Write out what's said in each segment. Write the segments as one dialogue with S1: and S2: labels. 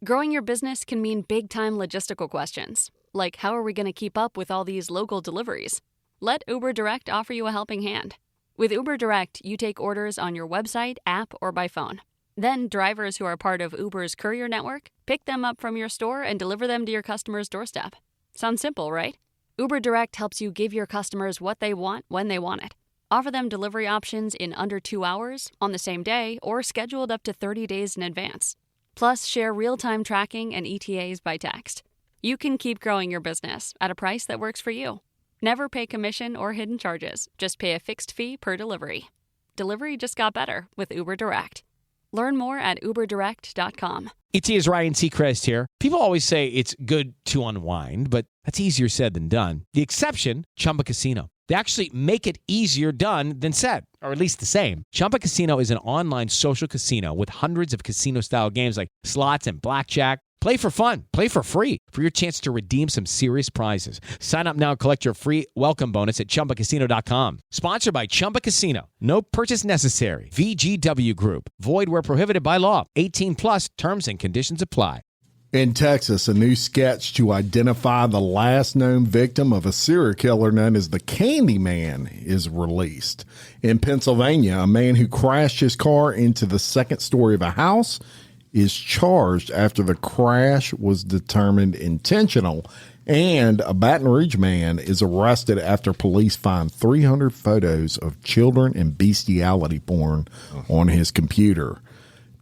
S1: Growing your business can mean big-time logistical questions, like how are we going to keep up with all these local deliveries? Let Uber Direct offer you a helping hand. With Uber Direct, you take orders on your website, app, or by phone. Then drivers who are part of Uber's courier network pick them up from your store and deliver them to your customer's doorstep. Sounds simple, right? Uber Direct helps you give your customers what they want when they want it. Offer them delivery options in under 2 hours, on the same day, or scheduled up to 30 days in advance. Plus, share real-time tracking and ETAs by text. You can keep growing your business at a price that works for you. Never pay commission or hidden charges. Just pay a fixed fee per delivery. Delivery just got better with Uber Direct. Learn more at uberdirect.com.
S2: It is Ryan Seacrest here. People always say it's good to unwind, but that's easier said than done. The exception, Chumba Casino. They actually make it easier done than said, or at least the same. Chumba Casino is an online social casino with hundreds of casino-style games like slots and blackjack. Play for fun. Play for free for your chance to redeem some serious prizes. Sign up now and collect your free welcome bonus at ChumbaCasino.com. Sponsored by Chumba Casino. No purchase necessary. VGW Group. Void where prohibited by law. 18 plus terms and conditions apply.
S3: In Texas, a new sketch to identify the last known victim of a serial killer known as the Candyman is released. In Pennsylvania, a man who crashed his car into the second story of a house is charged after the crash was determined intentional, and a Baton Rouge man is arrested after police find 300 photos of children and bestiality porn on his computer.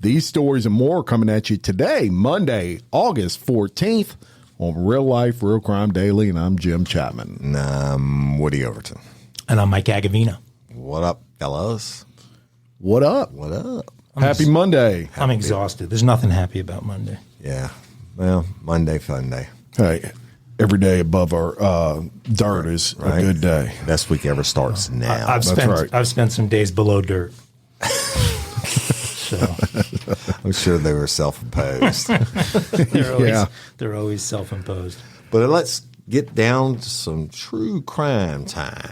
S3: These stories and more are coming at you today, Monday, August 14th, on Real Life, Real Crime Daily, and I'm Jim Chapman.
S4: And I'm Woody Overton.
S5: And I'm Mike Agovino.
S4: What up, fellas?
S3: What up?
S4: What up?
S3: Happy Monday.
S5: I'm exhausted. There's nothing happy about Monday.
S4: Yeah. Well, Monday, fun day.
S3: Hey, every day above our dirt is a good day.
S4: Best week ever starts now.
S5: I've spent some days below dirt. So
S4: I'm sure they were self-imposed.
S5: they're always self-imposed.
S4: But let's get down to some true crime time.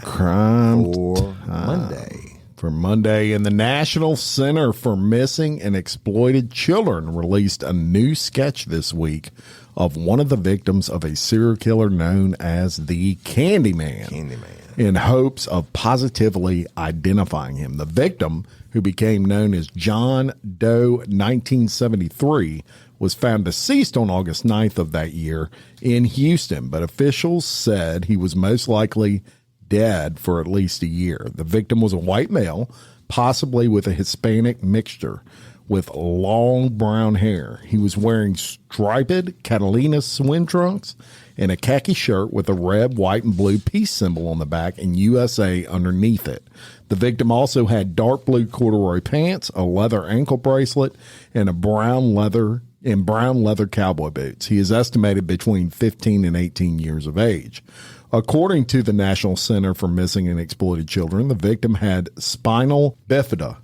S4: Monday.
S3: For Monday, and the National Center for Missing and Exploited Children released a new sketch this week of one of the victims of a serial killer known as the Candyman, in hopes of positively identifying him. The victim, who became known as John Doe 1973, was found deceased on August 9th of that year in Houston, but officials said he was most likely dead for at least a year. The victim was a white male, possibly with a Hispanic mixture, with long brown hair. He was wearing striped Catalina swim trunks and a khaki shirt with a red, white, and blue peace symbol on the back and USA underneath it. The victim also had dark blue corduroy pants, a leather ankle bracelet, and brown leather cowboy boots. He is estimated between 15 and 18 years of age. According to the National Center for Missing and Exploited Children, the victim had spinal bifida,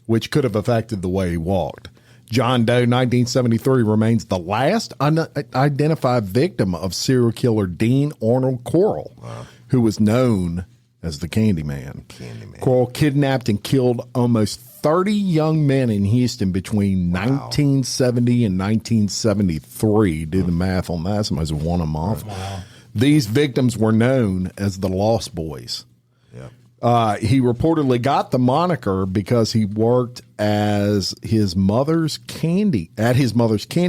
S3: which could have affected the way he walked. John Doe 1973 remains the last unidentified victim of serial killer Dean Arnold Corll, who was known as the Candyman. Corll kidnapped and killed almost 30 young men in Houston between 1970 and 1973. Do the math on that. Somebody's won a month. Wow. These victims were known as the Lost Boys. He reportedly got the moniker because he worked as his mother's candy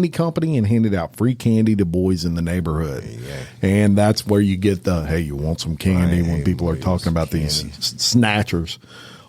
S3: company and handed out free candy to boys in the neighborhood. And that's where you get the, hey, you want some candy, when people are talking about these snatchers.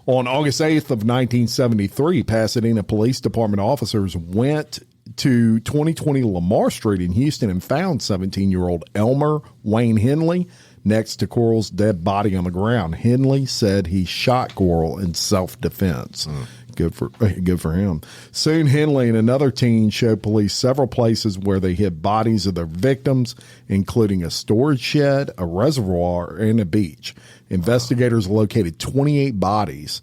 S3: On August 8th of 1973, Pasadena Police Department officers went to 2020 Lamar Street in Houston and found 17-year-old Elmer Wayne Henley next to Corll's dead body on the ground. Henley said he shot Corll in self-defense. Good for him. Soon, Henley and another teen showed police several places where they hid bodies of their victims, including a storage shed, a reservoir, and a beach. Investigators located 28 bodies,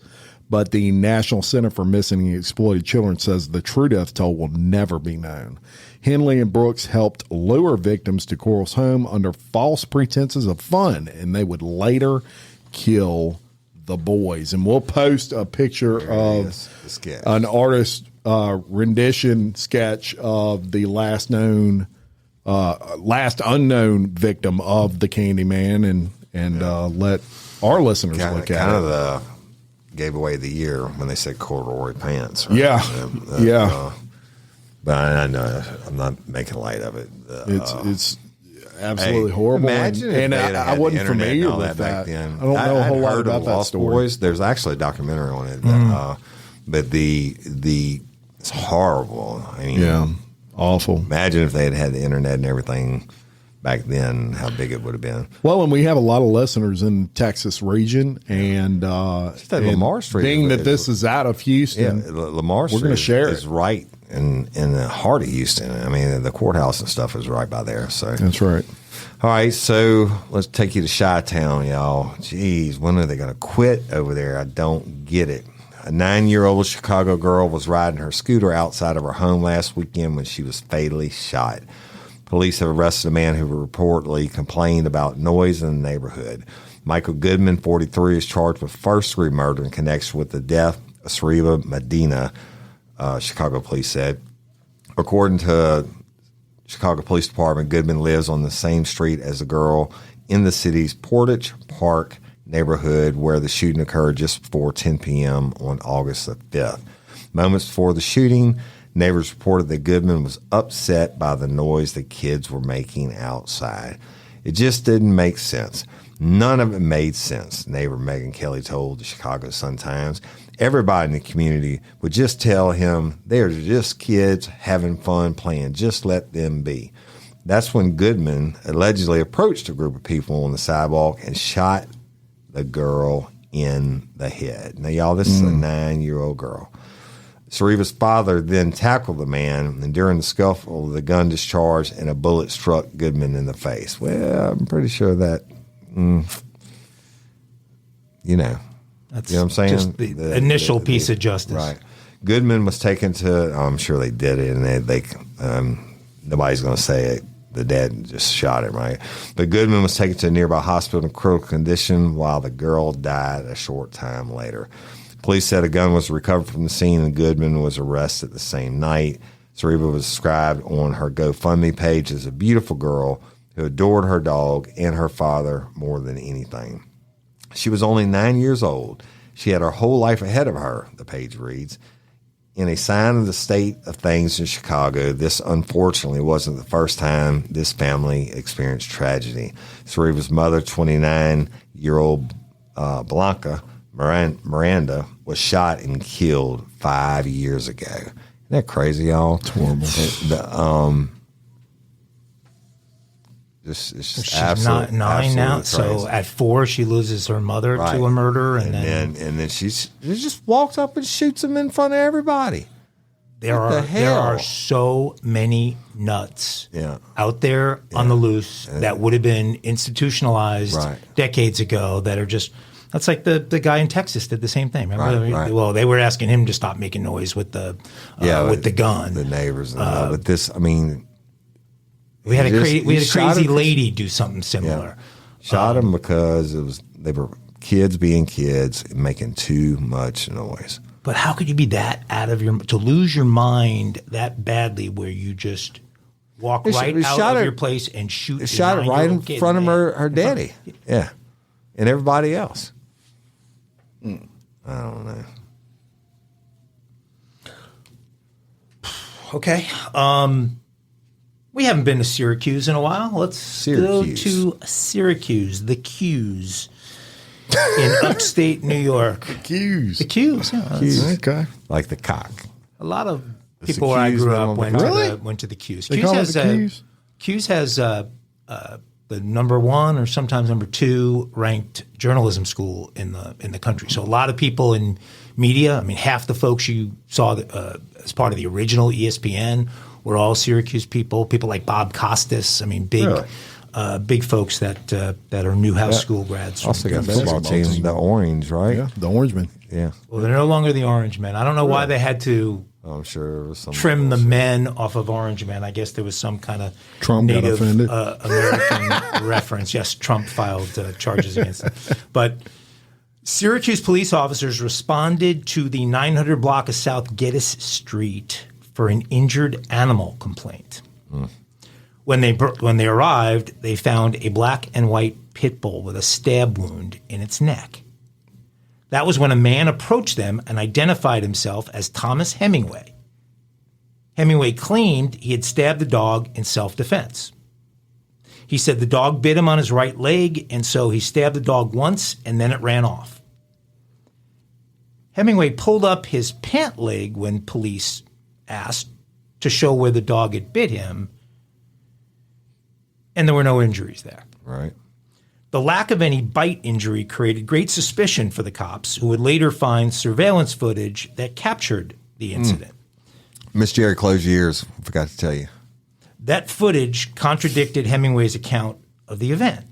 S3: but the National Center for Missing and Exploited Children says the true death toll will never be known. Henley and Brooks helped lure victims to Corll's home under false pretenses of fun, and they would later kill the boys. And we'll post a picture of an artist rendition sketch of the last unknown victim of the Candyman and let our listeners look at it.
S4: Gave away the year when they said corduroy pants. Right?
S3: Yeah.
S4: But I know I'm not making light of it.
S3: It's absolutely horrible.
S4: Imagine
S3: and
S4: if
S3: I wasn't familiar with that. I don't know a whole lot about that story.
S4: Boys. There's actually a documentary on it. But it's horrible. I mean,
S3: awful.
S4: Imagine if they had the internet and everything back then, how big it would have been.
S3: Well, and we have a lot of listeners in the Texas region, and
S4: Lamar Street,
S3: being that this is out of Houston,
S4: Lamar Street,
S3: we're going to share
S4: is right in the heart of Houston. I mean, the courthouse and stuff is right by there. So
S3: that's right.
S4: All right, so let's take you to Chi-Town, y'all. Jeez, when are they going to quit over there? I don't get it. A 9-year-old Chicago girl was riding her scooter outside of her home last weekend when she was fatally shot. Police have arrested a man who reportedly complained about noise in the neighborhood. Michael Goodman, 43, is charged with first-degree murder in connection with the death of Sariba Medina, Chicago police said. According to Chicago Police Department, Goodman lives on the same street as the girl in the city's Portage Park neighborhood where the shooting occurred just before 10 p.m. on August the 5th. Moments before the shooting, neighbors reported that Goodman was upset by the noise the kids were making outside. It just didn't make sense. None of it made sense, neighbor Megan Kelly told the Chicago Sun-Times. Everybody in the community would just tell him they're just kids having fun playing. Just let them be. That's when Goodman allegedly approached a group of people on the sidewalk and shot the girl in the head. Now, y'all, this is a 9-year-old girl. Sariba's father then tackled the man, and during the scuffle, the gun discharged and a bullet struck Goodman in the face. Well, I'm pretty sure that,
S5: That's
S4: you know what I'm saying?
S5: Just the initial piece of justice.
S4: Right. Goodman was taken to, I'm sure they did it, and they nobody's going to say it. The dad just shot him, right? But Goodman was taken to a nearby hospital in critical condition while the girl died a short time later. Police said a gun was recovered from the scene and Goodman was arrested the same night. Sariba was described on her GoFundMe page as a beautiful girl who adored her dog and her father more than anything. She was only 9 years old. She had her whole life ahead of her, the page reads. In a sign of the state of things in Chicago, this unfortunately wasn't the first time this family experienced tragedy. Sariba's mother, 29-year-old Blanca Miranda, was shot and killed 5 years ago. Isn't that crazy, y'all?
S3: It's horrible.
S4: She's
S5: not 9 now, crazy. So at 4 she loses her mother to a murder, and
S4: then she just walks up and shoots him in front of everybody.
S5: There are so many nuts out there on the loose that would have been institutionalized decades ago that are just. That's like the guy in Texas did the same thing. Remember?
S4: Right.
S5: Well, they were asking him to stop making noise with the gun.
S4: The neighbors, but this, I mean.
S5: We had a crazy lady do something similar.
S4: Yeah. Shot him because they were kids being kids and making too much noise.
S5: But how could you be that out of to lose your mind that badly where you just walk out of your place and shoot?
S4: Shot it right in front of her daddy. Yeah, and everybody else. I don't know.
S5: Okay. We haven't been to Syracuse in a while. Let's go to Syracuse, the Q's in upstate New York.
S3: The Q's.
S5: The Q's, yeah.
S3: Okay.
S4: Like the cock.
S5: A lot of people where I grew up went to the Q's. Q's has the number 1 or sometimes number 2 ranked journalism school in the country. So a lot of people in media, I mean, half the folks you saw as part of the original ESPN were all Syracuse people like Bob Costas. I mean, big folks that are Newhouse School grads.
S4: Also got football team, the Orange, right?
S3: Yeah, the Orange Men.
S4: Yeah.
S5: Well, they're no longer the Orange Men. I don't know why they had to
S4: I'm sure it was
S5: trim the men off of Orange Men. I guess there was some kind of
S3: Trump
S5: Native
S3: got
S5: American reference. Yes, Trump filed charges against them. But Syracuse police officers responded to the 900 block of South Geddes Street for an injured animal complaint. When they arrived, they found a black and white pit bull with a stab wound in its neck. That was when a man approached them and identified himself as Thomas Hemingway. Hemingway claimed he had stabbed the dog in self-defense. He said the dog bit him on his right leg, and so he stabbed the dog once and then it ran off. Hemingway pulled up his pant leg when police asked to show where the dog had bit him, and there were no injuries there.
S4: Right.
S5: The lack of any bite injury created great suspicion for the cops, who would later find surveillance footage that captured the incident.
S4: Miss Jerry, close your ears. Forgot to tell you.
S5: That footage contradicted Hemingway's account of the event.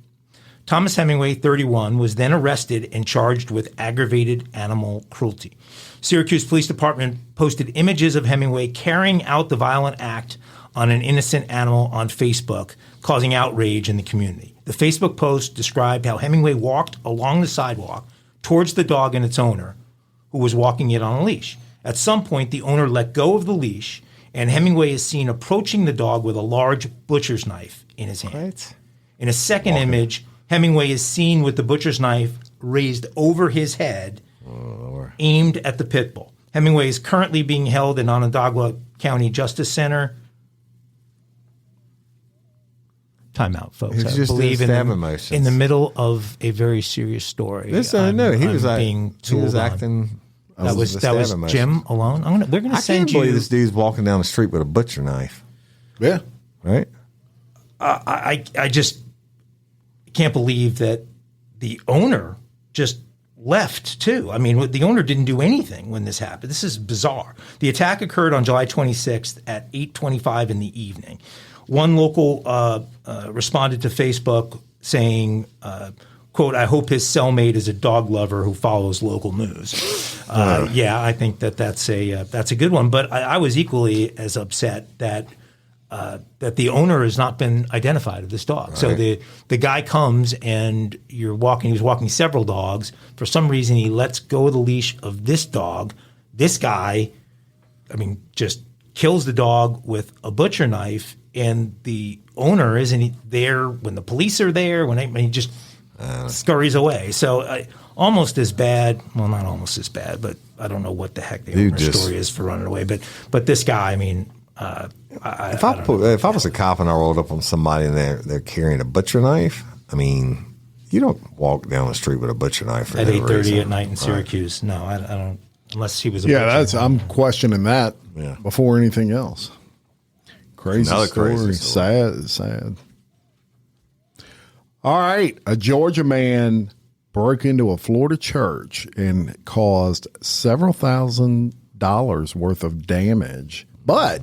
S5: Thomas Hemingway, 31, was then arrested and charged with aggravated animal cruelty. Syracuse Police Department posted images of Hemingway carrying out the violent act on an innocent animal on Facebook, causing outrage in the community. The Facebook post described how Hemingway walked along the sidewalk towards the dog and its owner, who was walking it on a leash. At some point, the owner let go of the leash, and Hemingway is seen approaching the dog with a large butcher's knife in his hand.
S4: Right.
S5: In a second image, Hemingway is seen with the butcher's knife raised over his head, aimed at the pit bull. Hemingway is currently being held in Onondaga County Justice Center. Time out, folks.
S4: He was just
S5: in the middle of a very serious story.
S4: No, he was acting.
S5: That was Jim alone. We're going to send you.
S4: I can't believe this dude's walking down the street with a butcher knife.
S3: Yeah.
S4: Right.
S5: I just can't believe that the owner just left too. I mean, the owner didn't do anything when this happened. This is bizarre. The attack occurred on July 26th at 8:25 in the evening. One local responded to Facebook saying, quote, "I hope his cellmate is a dog lover who follows local news." Yeah, I think that's a good one. But I was equally as upset that the owner has not been identified of this dog. Right. So the guy comes and he was walking several dogs. For some reason, he lets go of the leash of this dog. This guy, just kills the dog with a butcher knife, and the owner isn't there when the police are there. He just scurries away. So almost as bad. Well, not almost as bad, but I don't know what the heck the owner's story is for running away. But this guy, if
S4: I was a cop and I rolled up on somebody and they're carrying a butcher knife, you don't walk down the street with a butcher knife
S5: at 8:30 at night in Syracuse. Right. No, I don't. Unless he was a butcher.
S3: I'm questioning that before anything else. Crazy story. Sad. All right. A Georgia man broke into a Florida church and caused several $1,000s worth of damage, but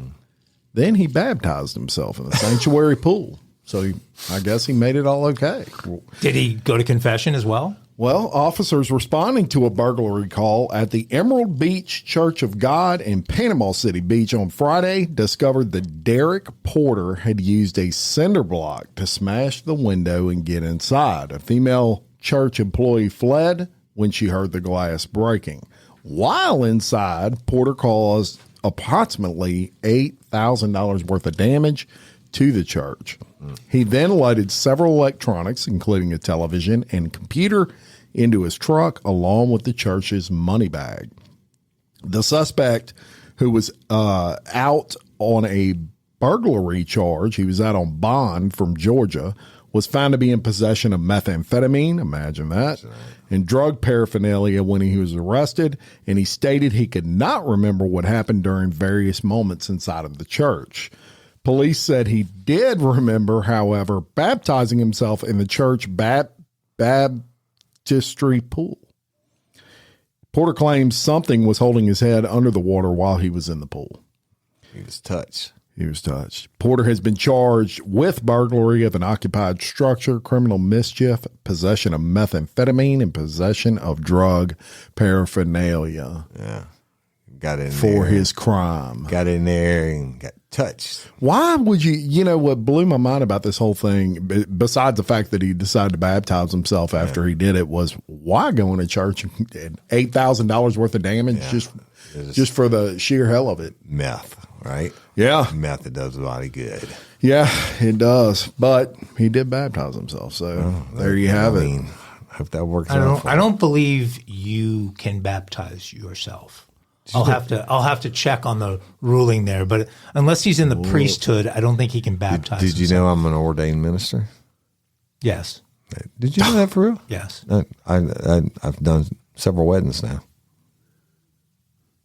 S3: then he baptized himself in the sanctuary pool. So I guess he made it all okay.
S5: Did he go to confession as well?
S3: Well, officers responding to a burglary call at the Emerald Beach Church of God in Panama City Beach on Friday discovered that Derek Porter had used a cinder block to smash the window and get inside. A female church employee fled when she heard the glass breaking. While inside, Porter caused approximately $8,000 worth of damage to the church. He then loaded several electronics, including a television and computer, into his truck along with the church's money bag. The suspect, who was out on a burglary charge, he was out on bond from Georgia, was found to be in possession of methamphetamine, imagine that, and drug paraphernalia when he was arrested, and he stated he could not remember what happened during various moments inside of the church. Police said he did remember, however, baptizing himself in the church baptistry pool. Porter claims something was holding his head under the water while he was in the pool.
S4: He was touched.
S3: Porter has been charged with burglary of an occupied structure, criminal mischief, possession of methamphetamine, and possession of drug paraphernalia.
S4: Yeah. Got in
S3: for
S4: there.
S3: His crime.
S4: Got in there and got touched.
S3: Why would you know, what blew my mind about this whole thing, besides the fact that he decided to baptize himself after he did it, was why going to church and $8,000 worth of damage just for the sheer hell of it?
S4: Meth, right?
S3: Yeah.
S4: Meth that does a body good.
S3: Yeah, it does. But he did baptize himself. So there you have it.
S4: Hope that works out.
S5: I don't believe you can baptize yourself. I'll have to check on the ruling there, but unless he's in the priesthood, I don't think he can baptize.
S4: Did you know I'm an ordained minister?
S5: Yes.
S4: Did you know that for real?
S5: Yes.
S4: I've done several weddings now.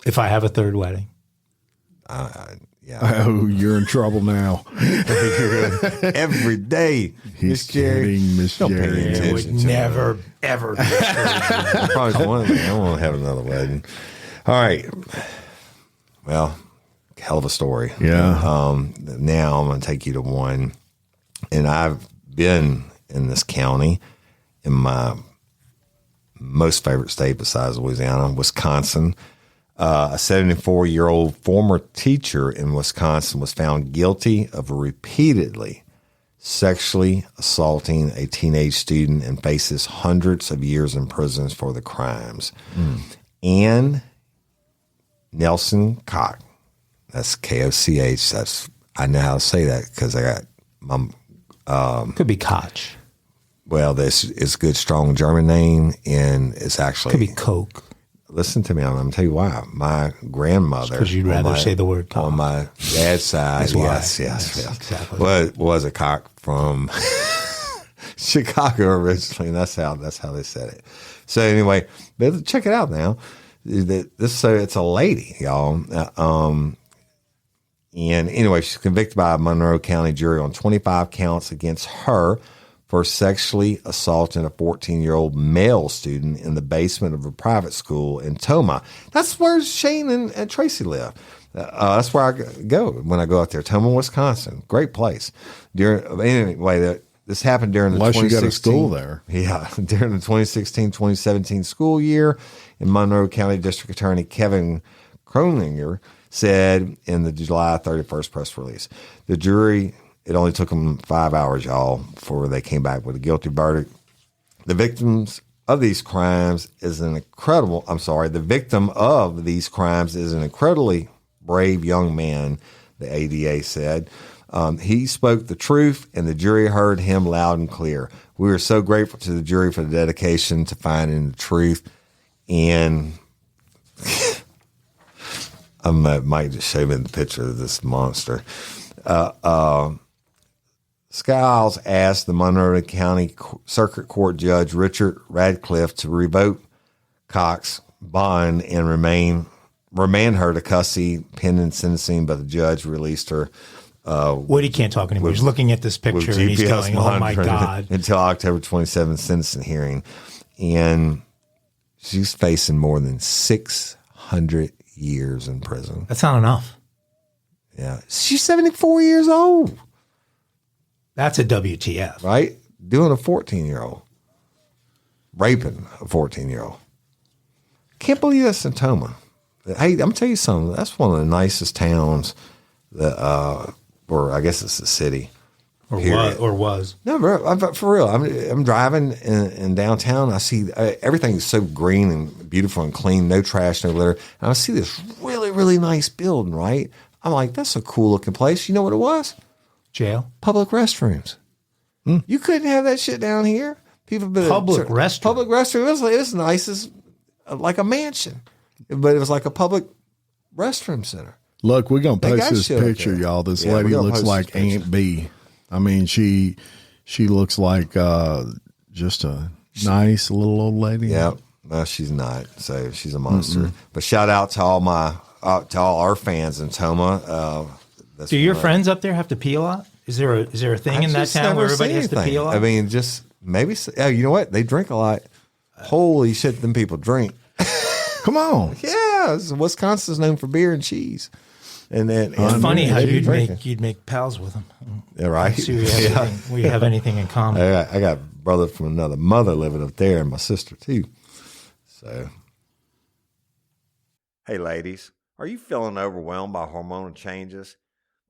S5: If I have a third wedding.
S4: Yeah.
S3: Oh, you're in trouble now.
S4: Every day.
S3: He's kidding, Miss Jerry.
S5: It would never, ever be
S4: Probably one of them. I want to have another wedding. All right. Well, hell of a story.
S3: Yeah.
S4: Now I'm going to take you to one. And I've been in this county in my most favorite state besides Louisiana, Wisconsin. A 74-year-old former teacher in Wisconsin was found guilty of repeatedly sexually assaulting a teenage student and faces hundreds of years in prison for the crimes. And Nelson Koch, that's Koch. That's, I know how to say that because I got my.
S5: Could be Koch.
S4: Well, this is a good, strong German name, and it's actually
S5: Could be Coke.
S4: Listen to me. I'm going to tell you why. My grandmother,
S5: Because you'd rather say the word Koch.
S4: on my dad's side, yes,
S5: exactly.
S4: was a Koch from Chicago originally, and that's how they said it. So anyway, but check it out now. So it's a lady, y'all. And anyway, she's convicted by a Monroe County jury on 25 counts against her for sexually assaulting a 14-year-old male student in the basement of a private school in Toma. That's where Shane and Tracy live. That's where I go when I go out there, Toma, Wisconsin. Great place. Anyway, this happened during the 2016.
S3: You got a school there.
S4: Yeah, during the 2016-2017 school year. And Monroe County District Attorney Kevin Kroninger said in the July 31st press release. The jury, it only took them 5 hours, y'all, before they came back with a guilty verdict. The victim of these crimes is an incredibly brave young man, the ADA said. He spoke the truth, and the jury heard him loud and clear. We are so grateful to the jury for the dedication to finding the truth. And Mike just showed me the picture of this monster. Skiles asked the Monroe County Circuit Court Judge Richard Radcliffe to revoke Cox's bond and remand her to custody pending sentencing, but the judge released her.
S5: Woody can't talk anymore. He's looking at this picture and he's going, "Oh my God!"
S4: Until October 27th sentencing hearing, and she's facing more than 600 years in prison.
S5: That's not enough.
S4: Yeah, she's 74 years old.
S5: That's a WTF,
S4: right? Doing a 14-year-old, raping a 14-year-old. Can't believe that's in Toma. Hey, I'm gonna tell you something. That's one of the nicest towns that, or I guess it's the city,
S5: or was.
S4: No, for real. I'm driving in downtown. I see everything's so green and beautiful and clean. No trash, no litter. And I see this really, really nice building. Right? I'm like, that's a cool looking place. You know what it was?
S5: Jail.
S4: Public restrooms. You couldn't have that shit down here.
S5: Public
S4: restroom. It was nice as like a mansion, but it was like a public restroom center.
S3: Look, we're going to post this picture, y'all. This lady looks like Aunt B. I mean, she looks like just a nice little old lady.
S4: Yeah, no, she's not. So she's a monster. But shout out to all our fans in Toma.
S5: Do your friends up there have to pee a lot? Is there a thing in that town where everybody has to pee a lot?
S4: I mean, just maybe. Oh, you know what? They drink a lot. Holy shit, them people drink.
S3: Come on.
S4: Yeah, Wisconsin's known for beer and cheese. And then
S5: it's funny how you'd make pals with them.
S4: Yeah, right.
S5: See we have anything in common.
S4: I got a brother from another mother living up there, and my sister too. So, hey, ladies, are you feeling overwhelmed by hormonal changes?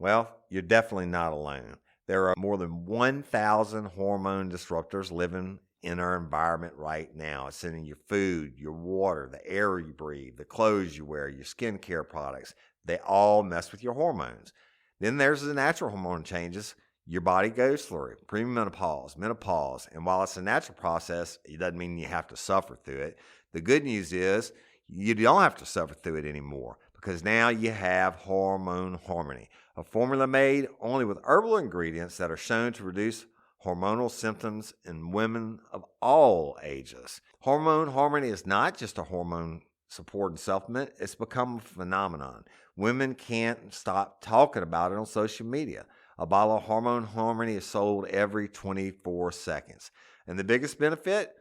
S4: Well, you're definitely not alone. There are more than 1,000 hormone disruptors living in our environment right now. It's in your food, your water, the air you breathe, the clothes you wear, your skincare products. They all mess with your hormones. Then there's the natural hormone changes your body goes through, premenopause, menopause. And while it's a natural process, it doesn't mean you have to suffer through it. The good news is you don't have to suffer through it anymore, because now you have Hormone Harmony, a formula made only with herbal ingredients that are shown to reduce hormonal symptoms in women of all ages. Hormone Harmony is not just a hormone support and supplement. It's become a phenomenon. Women can't stop talking about it on social media. A bottle of Hormone Harmony is sold every 24 seconds. And the biggest benefit?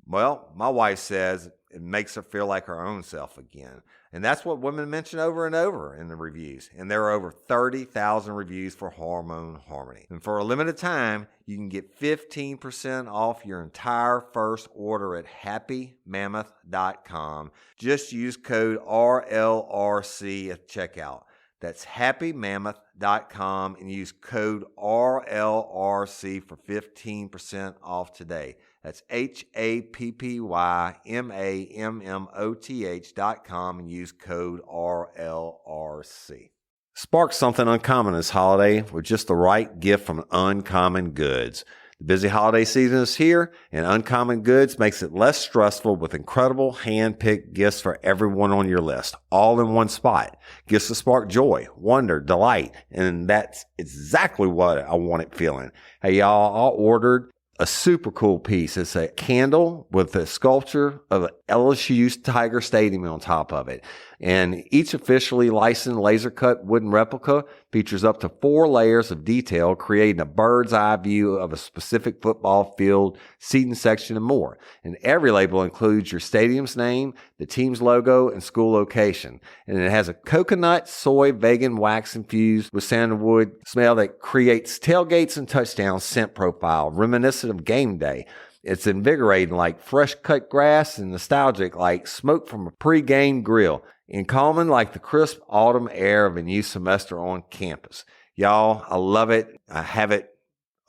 S4: Well, my wife says it makes her feel like her own self again. And that's what women mention over and over in the reviews. And there are over 30,000 reviews for Hormone Harmony. And for a limited time, you can get 15% off your entire first order at happymammoth.com. Just use code RLRC at checkout. That's happymammoth.com and use code RLRC for 15% off today. That's happymammoth.com and use code RLRC. Spark something uncommon this holiday with just the right gift from Uncommon Goods. The busy holiday season is here, and Uncommon Goods makes it less stressful with incredible hand-picked gifts for everyone on your list, all in one spot. Gifts to spark joy, wonder, delight, and that's exactly what I wanted feeling. Hey, y'all, I ordered a super cool piece. It's a candle with a sculpture of LSU's Tiger Stadium on top of it. And each officially licensed laser-cut wooden replica features up to 4 layers of detail, creating a bird's eye view of a specific football field, seating section, and more. And every label includes your stadium's name, the team's logo, and school location. And it has a coconut, soy, vegan wax infused with sandalwood smell that creates tailgates and touchdown scent profile, reminiscent of game day. It's invigorating like fresh cut grass and nostalgic like smoke from a pre-game grill, and calming like the crisp autumn air of a new semester on campus. Y'all, I love it. I have it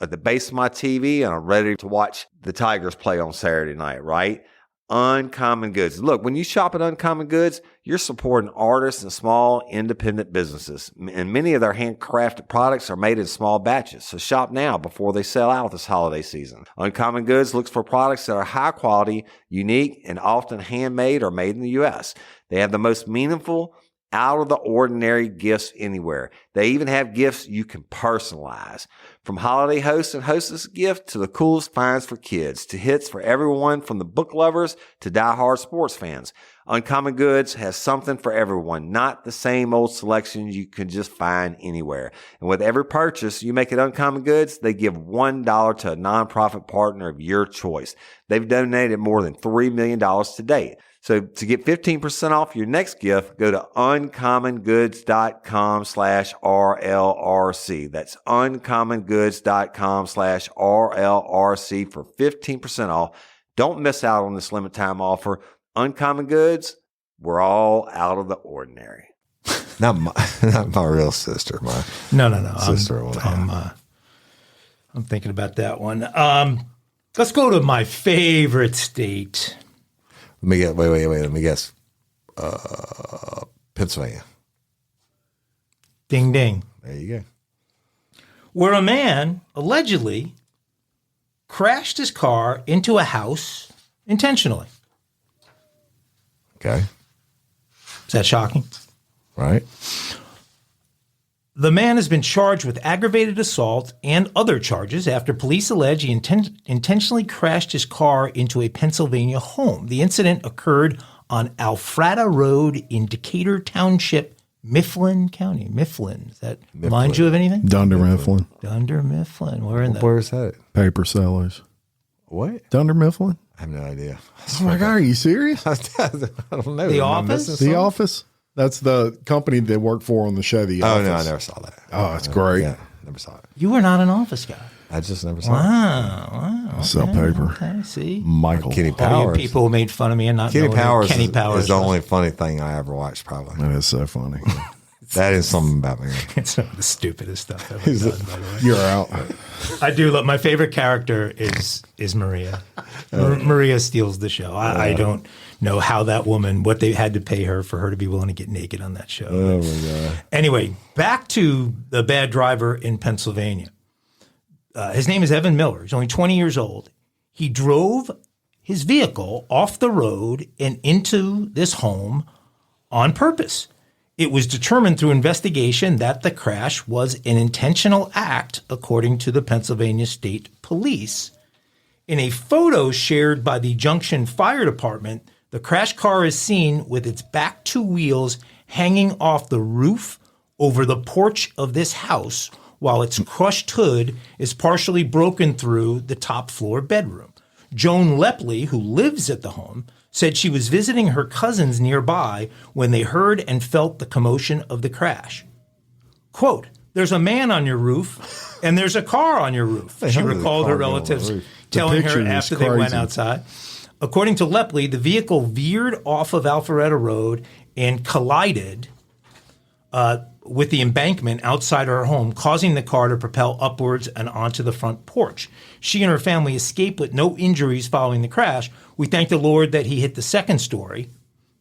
S4: at the base of my TV, and I'm ready to watch the Tigers play on Saturday night, right? Uncommon Goods. Look, when you shop at Uncommon Goods, you're supporting artists and small independent businesses. And many of their handcrafted products are made in small batches. So shop now before they sell out this holiday season. Uncommon Goods looks for products that are high quality, unique, and often handmade or made in the U.S. They have the most meaningful, out of the ordinary gifts anywhere. They even have gifts you can personalize. From holiday hosts and hostess gifts to the coolest finds for kids, to hits for everyone from the book lovers to diehard sports fans. Uncommon Goods has something for everyone, not the same old selections you can just find anywhere. And with every purchase you make at Uncommon Goods, they give $1 to a nonprofit partner of your choice. They've donated more than $3 million to date. So to get 15% off your next gift, go to uncommongoods.com/RLRC. That's uncommongoods.com/RLRC for 15% off. Don't miss out on this limited time offer. Uncommon Goods, we're all out of the ordinary. Not my real sister. My
S5: no.
S4: sister.
S5: I'm thinking about that one. Let's go to my favorite state.
S4: Let me get, wait. Let me guess. Pennsylvania.
S5: Ding, ding.
S4: There you go.
S5: Where a man allegedly crashed his car into a house intentionally.
S4: Okay.
S5: Is that shocking?
S4: Right.
S5: The man has been charged with aggravated assault and other charges after police allege he intentionally crashed his car into a Pennsylvania home. The incident occurred on Alphretta Road in Decatur Township, Mifflin County. Mifflin. Does that remind you of anything?
S3: Dunder Mifflin.
S5: Dunder Mifflin.
S4: Where's that?
S3: Paper sellers.
S4: What?
S3: Dunder Mifflin?
S4: I have no idea.
S3: Oh my God, are you serious?
S4: I don't know.
S5: The Office?
S3: The Office? That's the company they work for on the show, The Office.
S4: Oh, no, I never saw that.
S3: Oh, it's great.
S4: Yeah, never saw it.
S5: You were not an Office guy.
S4: I just never saw it.
S5: Wow.
S3: I sell paper.
S5: Okay, see?
S3: Michael.
S4: Kenny
S5: All
S4: Powers.
S5: you people made fun of me and not
S4: Kenny
S5: knowing
S4: Powers,
S5: Kenny Powers
S4: is the only funny thing I ever watched, probably.
S3: That is so funny.
S4: That is something about me.
S5: It's some of the stupidest stuff I've ever done, by the way.
S3: You're out.
S5: I do love, my favorite character is Maria. Maria steals the show. I don't know how that woman, what they had to pay her for her to be willing to get naked on that show.
S3: Oh, my God.
S5: Anyway, back to the bad driver in Pennsylvania. His name is Evan Miller. He's only 20 years old. He drove his vehicle off the road and into this home on purpose. It was determined through investigation that the crash was an intentional act, according to the Pennsylvania State Police. In a photo shared by the Junction Fire Department, the crash car is seen with its back two wheels hanging off the roof over the porch of this house, while its crushed hood is partially broken through the top floor bedroom. Joan Lepley, who lives at the home, said she was visiting her cousins nearby when they heard and felt the commotion of the crash. Quote, "There's a man on your roof and there's a car on your roof," she recalled her relatives telling her after they went outside. According to Lepley, the vehicle veered off of Alpharetta Road and collided with the embankment outside her home, causing the car to propel upwards and onto the front porch. She and her family escaped with no injuries following the crash. We thank the Lord that he hit the second story,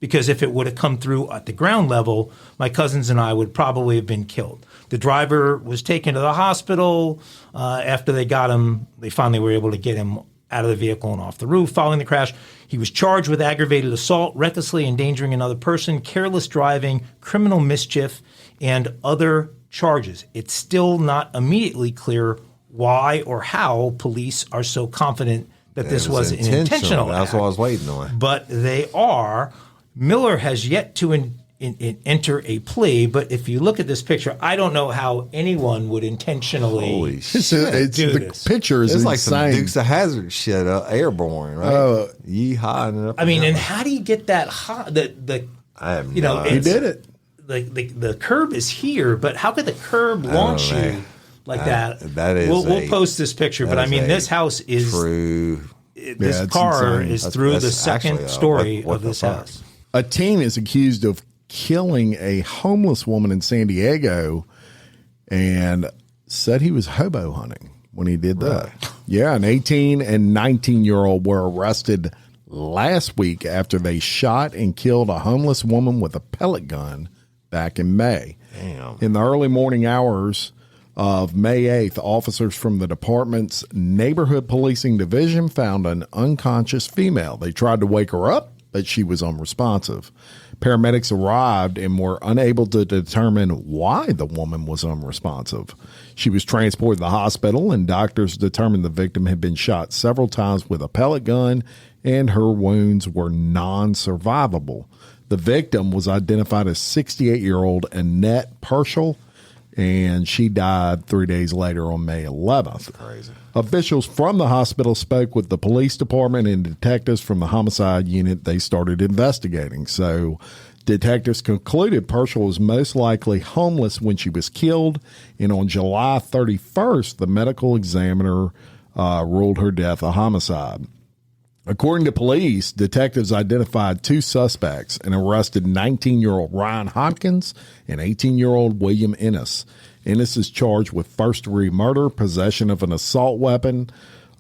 S5: because if it would have come through at the ground level, my cousins and I would probably have been killed. The driver was taken to the hospital. After they got him, they finally were able to get him out of the vehicle and off the roof. Following the crash, he was charged with aggravated assault, recklessly endangering another person, careless driving, criminal mischief, and other charges. It's still not immediately clear why or how police are so confident that this was an intentional act.
S4: That's what I was waiting on.
S5: But they are. Miller has yet to enter a plea, but if you look at this picture, I don't know how anyone would intentionally
S4: Holy shit.
S5: do
S3: the
S5: this.
S3: picture is
S4: It's
S3: insane.
S4: like some Dukes of Hazzard shit, airborne, right? Yeehaw. And up
S5: I mean,
S4: and
S5: and
S4: down.
S5: how do you get that high?
S4: I have
S5: you know,
S4: no
S3: He
S5: it's-
S3: did it.
S5: The curb is here, but how could the curb launch you like that?
S4: That is
S5: We'll post this picture, but I mean, this house is
S4: true.
S5: This
S3: it's
S5: car
S3: insane.
S5: is through the second
S4: actually,
S5: story
S4: what
S5: of
S4: the
S5: this
S4: fuck?
S5: house.
S3: A teen is accused of killing a homeless woman in San Diego and said he was hobo hunting when he did that. Yeah, an 18 and 19-year-old were arrested last week after they shot and killed a homeless woman with a pellet gun back in May.
S4: Damn.
S3: In the early morning hours of May 8th, officers from the department's neighborhood policing division found an unconscious female. They tried to wake her up, but she was unresponsive. Paramedics arrived and were unable to determine why the woman was unresponsive. She was transported to the hospital, and doctors determined the victim had been shot several times with a pellet gun, and her wounds were non-survivable. The victim was identified as 68-year-old Annette Pershel, and she died 3 days later on May 11th.
S4: Crazy.
S3: Officials from the hospital spoke with the police department and detectives from the homicide unit. They started investigating. So detectives concluded Pershel was most likely homeless when she was killed, and on July 31st, the medical examiner ruled her death a homicide. According to police, detectives identified two suspects and arrested 19-year-old Ryan Hopkins and 18-year-old William Ennis. Ennis is charged with first-degree murder, possession of an assault weapon,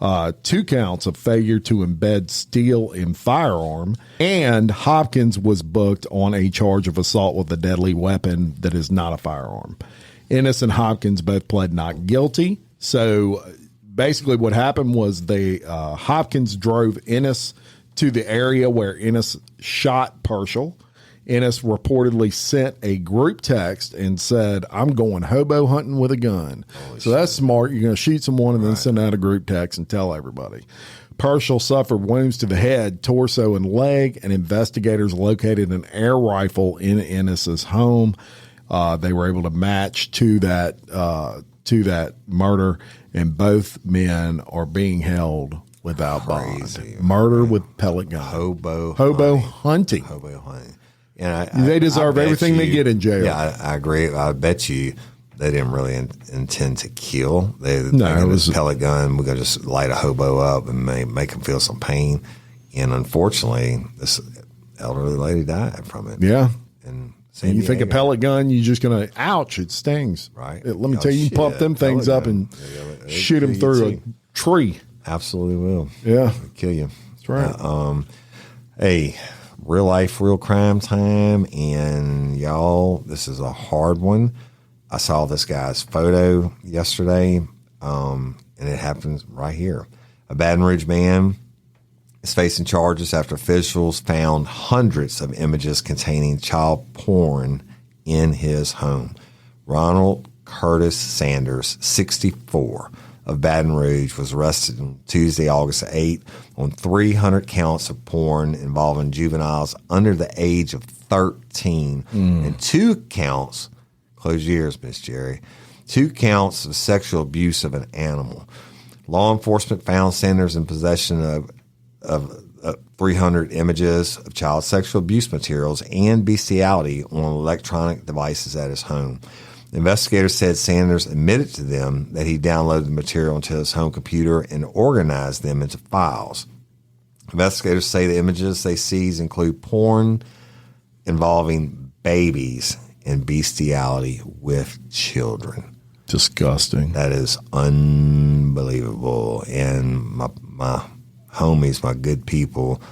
S3: 2 counts of failure to embed steel in firearm, and Hopkins was booked on a charge of assault with a deadly weapon that is not a firearm. Ennis and Hopkins both pled not guilty. So basically what happened was Hopkins drove Ennis to the area where Ennis shot Pershel. Ennis reportedly sent a group text and said, "I'm going hobo hunting with a gun." So that's smart. You're going to shoot someone and then send out a group text and tell everybody. Pershel suffered wounds to the head, torso, and leg, and investigators located an air rifle in Ennis's home. They were able to match to that murder, and both men are being held without bond. Murder with pellet gun.
S4: Hobo
S3: hunting.
S4: Hobo hunting. And
S3: They deserve everything they get in jail.
S4: Yeah, I agree. I bet you they didn't really intend to kill. It was a pellet gun. We're going to just light a hobo up and make him feel some pain. And unfortunately, this elderly lady died from it.
S3: Yeah.
S4: And
S3: And you think a pellet gun, you're just going to, ouch, it stings.
S4: Right.
S3: Let me tell you, you can pump them things up and shoot them through a tree.
S4: Absolutely will.
S3: Yeah.
S4: It'll kill you.
S3: That's right.
S4: Hey, real life, real crime time. And y'all, this is a hard one. I saw this guy's photo yesterday, and it happens right here. A Baton Rouge man is facing charges after officials found hundreds of images containing child porn in his home. Ronald Curtis Sanders, 64, of Baton Rouge, was arrested on Tuesday, August 8, on 300 counts of porn involving juveniles under the age of 13, and 2 counts, close your ears, Miss Jerry, 2 counts of sexual abuse of an animal. Law enforcement found Sanders in possession of 300 images of child sexual abuse materials and bestiality on electronic devices at his home. Investigators said Sanders admitted to them that he downloaded the material into his home computer and organized them into files. Investigators say the images they seized include porn involving babies and bestiality with children.
S3: Disgusting.
S4: That is unbelievable. And my homies, my good people,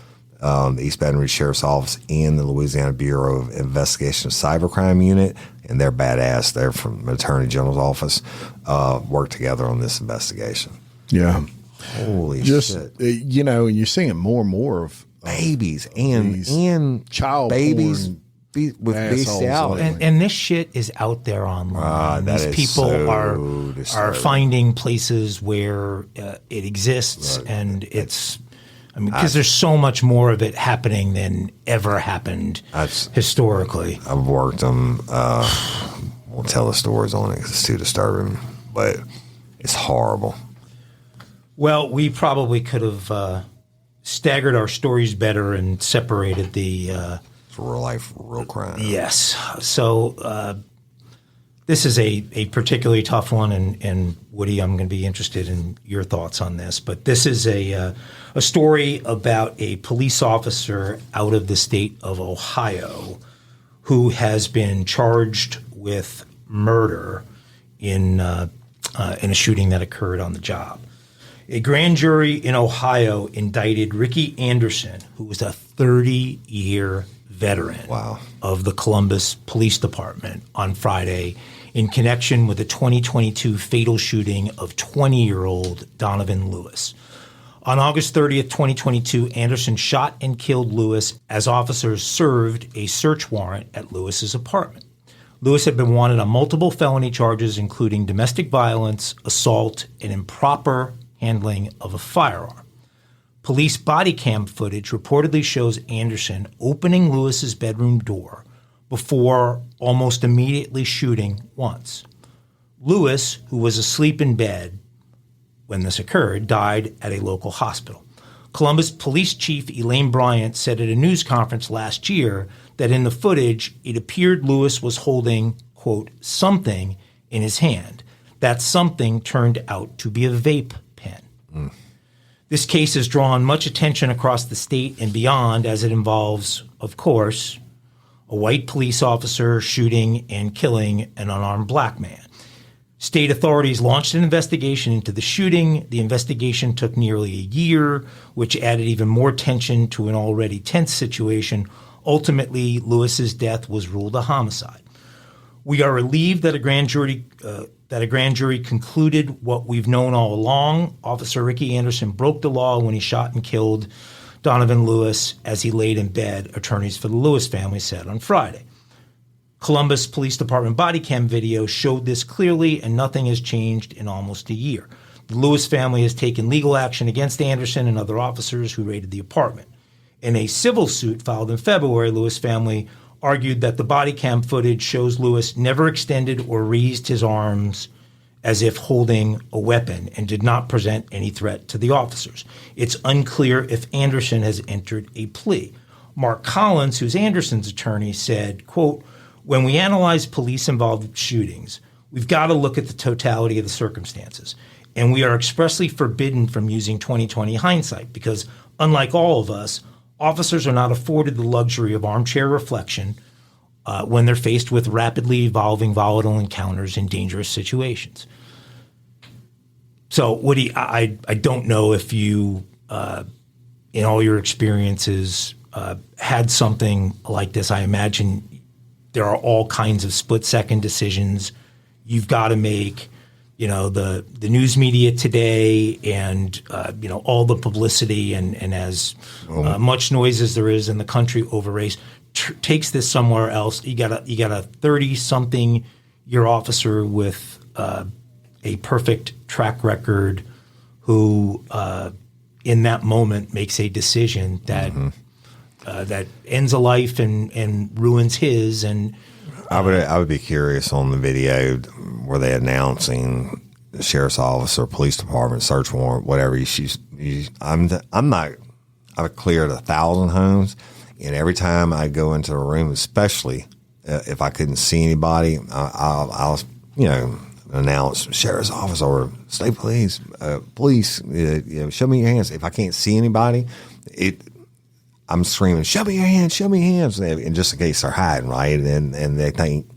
S4: the East Baton Rouge Sheriff's Office and the Louisiana Bureau of Investigation of Cybercrime Unit, and they're badass. They're from the Attorney General's office, work together on this investigation.
S3: Yeah.
S4: Holy shit.
S3: You know, and you're seeing more and more of
S4: babies and
S3: child
S4: babies
S3: porn
S4: with bestiality.
S5: And this shit is out there online.
S4: These
S5: people
S4: so
S5: are finding places where it exists, and it's. I mean, because there's so much more of it happening than ever happened historically.
S4: I've worked them. Won't tell the stories on it because it's too disturbing, but it's horrible.
S5: Well, we probably could have staggered our stories better and separated the.
S4: It's real life, real crime.
S5: Yes. So this is a particularly tough one, and Woody, I'm going to be interested in your thoughts on this. But this is a story about a police officer out of the state of Ohio who has been charged with murder in a shooting that occurred on the job. A grand jury in Ohio indicted Ricky Anderson, who was a 30-year veteran of the Columbus Police Department, on Friday in connection with the 2022 fatal shooting of 20-year-old Donovan Lewis. On August 30th, 2022, Anderson shot and killed Lewis as officers served a search warrant at Lewis's apartment. Lewis had been wanted on multiple felony charges, including domestic violence, assault, and improper handling of a firearm. Police body cam footage reportedly shows Anderson opening Lewis's bedroom door before almost immediately shooting once. Lewis, who was asleep in bed when this occurred, died at a local hospital. Columbus Police Chief Elaine Bryant said at a news conference last year that in the footage, it appeared Lewis was holding, quote, something in his hand. That something turned out to be a vape pen. This case has drawn much attention across the state and beyond, as it involves, of course, a white police officer shooting and killing an unarmed black man. State authorities launched an investigation into the shooting. The investigation took nearly a year, which added even more tension to an already tense situation. Ultimately, Lewis's death was ruled a homicide. We are relieved that a grand jury concluded what we've known all along. Officer Ricky Anderson broke the law when he shot and killed Donovan Lewis as he laid in bed, attorneys for the Lewis family said on Friday. Columbus Police Department body cam video showed this clearly, and nothing has changed in almost a year. The Lewis family has taken legal action against Anderson and other officers who raided the apartment. In a civil suit filed in February, Lewis family argued that the body cam footage shows Lewis never extended or raised his arms as if holding a weapon and did not present any threat to the officers. It's unclear if Anderson has entered a plea. Mark Collins, who's Anderson's attorney, said, quote, when we analyze police-involved shootings, we've got to look at the totality of the circumstances. And we are expressly forbidden from using 20/20 hindsight because, unlike all of us, officers are not afforded the luxury of armchair reflection when they're faced with rapidly evolving volatile encounters in dangerous situations. So, Woody, I don't know if you, in all your experiences, had something like this. I imagine there are all kinds of split-second decisions you've got to make. You know, the news media today and, all the publicity and as much noise as there is in the country over race takes this somewhere else. You got a 30-something-year officer with a perfect track record who in that moment makes a decision that that ends a life and ruins his. And
S4: I would be curious on the video, were they announcing the sheriff's office or police department search warrant, whatever. I've cleared 1,000 homes, and every time I go into a room, especially if I couldn't see anybody, I'll announce sheriff's office or state police, show me your hands. If I can't see anybody, I'm screaming, show me your hands, show me your hands, and just in case they're hiding, right? And they think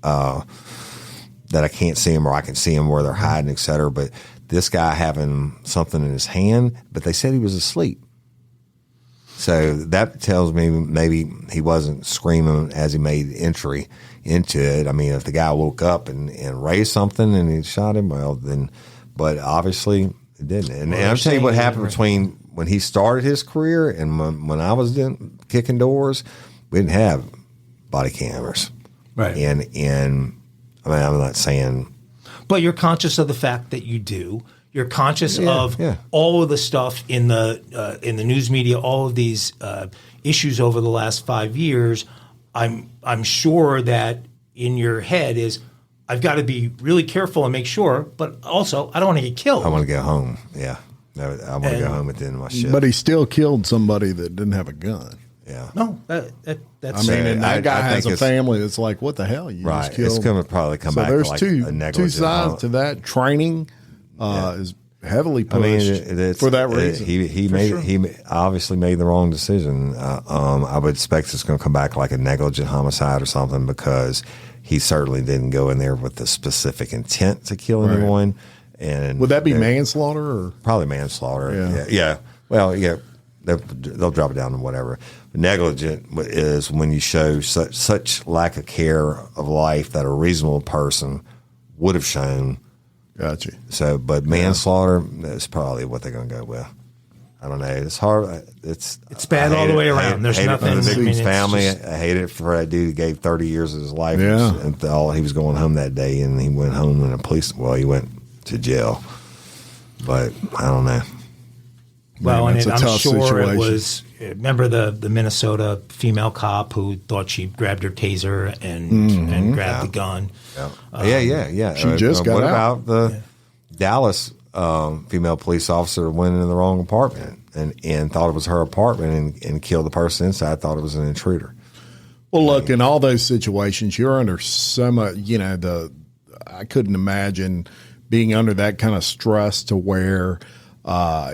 S4: that I can't see them or I can see them where they're hiding, et cetera. But this guy having something in his hand, but they said he was asleep. So that tells me maybe he wasn't screaming as he made entry into it. I mean, if the guy woke up and raised something and he shot him, well, then, but obviously it didn't. And I'll tell you what happened between when he started his career and when I was kicking doors, we didn't have body cameras.
S5: Right.
S4: And I mean, I'm not saying.
S5: But you're conscious of the fact that you do. You're conscious of all of the stuff in the news media, all of these issues over the last 5 years. I'm sure that in your head is, I've got to be really careful and make sure, but also I don't want to get killed.
S4: I want to go home. Yeah, I want to go home at the end of my shift.
S3: But he still killed somebody that didn't have a gun.
S4: Yeah.
S5: No, that's.
S3: I mean, and that guy has a family that's like, what the hell? You just killed.
S4: It's going to probably come back.
S3: There's
S4: like
S3: two sides to that. Training is heavily pushed for that reason.
S4: He obviously made the wrong decision. I would expect it's going to come back like a negligent homicide or something, because he certainly didn't go in there with the specific intent to kill anyone. And
S3: would that be manslaughter or
S4: probably manslaughter? Yeah. Well, yeah. They'll drop it down to whatever. Negligent is when you show such lack of care of life that a reasonable person would have shown.
S3: Gotcha.
S4: So, but manslaughter is probably what they're going to go with. I don't know. It's hard. It's
S5: bad all the way around. There's nothing.
S4: For the victim's family. I hate it for that dude who gave 30 years of his life.
S3: Yeah.
S4: And he was going home that day, and he went home in a police. Well, he went to jail. But I don't know.
S5: Well,
S3: Man,
S5: and I'm sure
S3: situation.
S5: It was. Remember the Minnesota female cop who thought she grabbed her taser and grabbed the gun.
S4: Yeah.
S3: She just got out.
S4: What about the Dallas female police officer who went in the wrong apartment and thought it was her apartment and killed the person inside, thought it was an intruder?
S3: Well, look, in all those situations, you're under so much, I couldn't imagine being under that kind of stress to where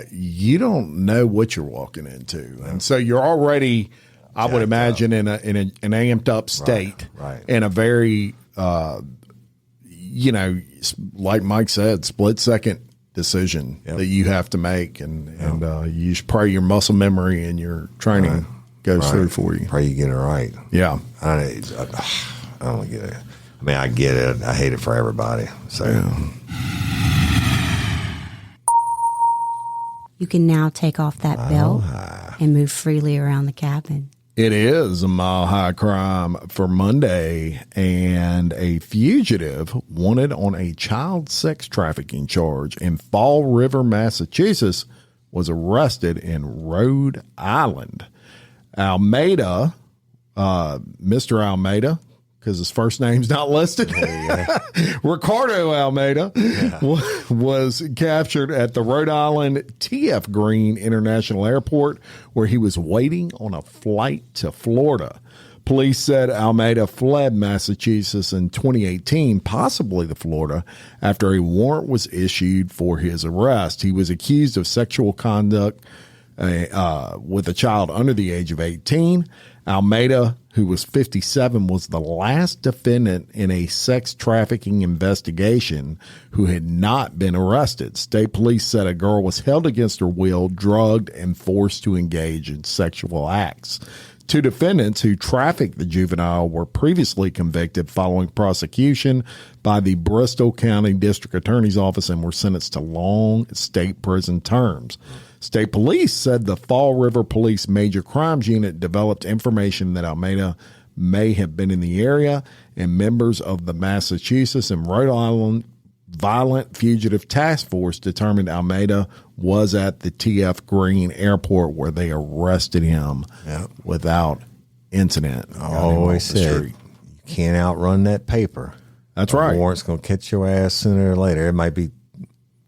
S3: you don't know what you're walking into. And so you're already, I would imagine, in an amped up state,
S4: right.
S3: In a very, like Mike said, split second decision that you have to make. And you just pray your muscle memory and your training goes through for you.
S4: Pray you get it right.
S3: Yeah.
S4: I don't get it. I mean, I get it. I hate it for everybody. So.
S3: Yeah.
S6: You can now take off that belt and move freely around the cabin.
S3: It is a mile-high crime for Monday, and a fugitive wanted on a child sex trafficking charge in Fall River, Massachusetts, was arrested in Rhode Island. Almeida, Mr. Almeida, because his first name's not listed. Ricardo Almeida was captured at the Rhode Island T.F. Green International Airport, where he was waiting on a flight to Florida. Police said Almeida fled Massachusetts in 2018, possibly to Florida, after a warrant was issued for his arrest. He was accused of sexual conduct with a child under the age of 18. Almeida, who was 57, was the last defendant in a sex trafficking investigation who had not been arrested. State police said a girl was held against her will, drugged, and forced to engage in sexual acts. 2 defendants who trafficked the juvenile were previously convicted following prosecution by the Bristol County District Attorney's Office and were sentenced to long state prison terms. State police said the Fall River Police Major Crimes Unit developed information that Almeida may have been in the area, and members of the Massachusetts and Rhode Island Violent Fugitive Task Force determined Almeida was at the T.F. Green Airport, where they arrested him without incident.
S4: I always said, you can't outrun that paper.
S3: That's right.
S4: The warrant's going to catch your ass sooner or later. It might be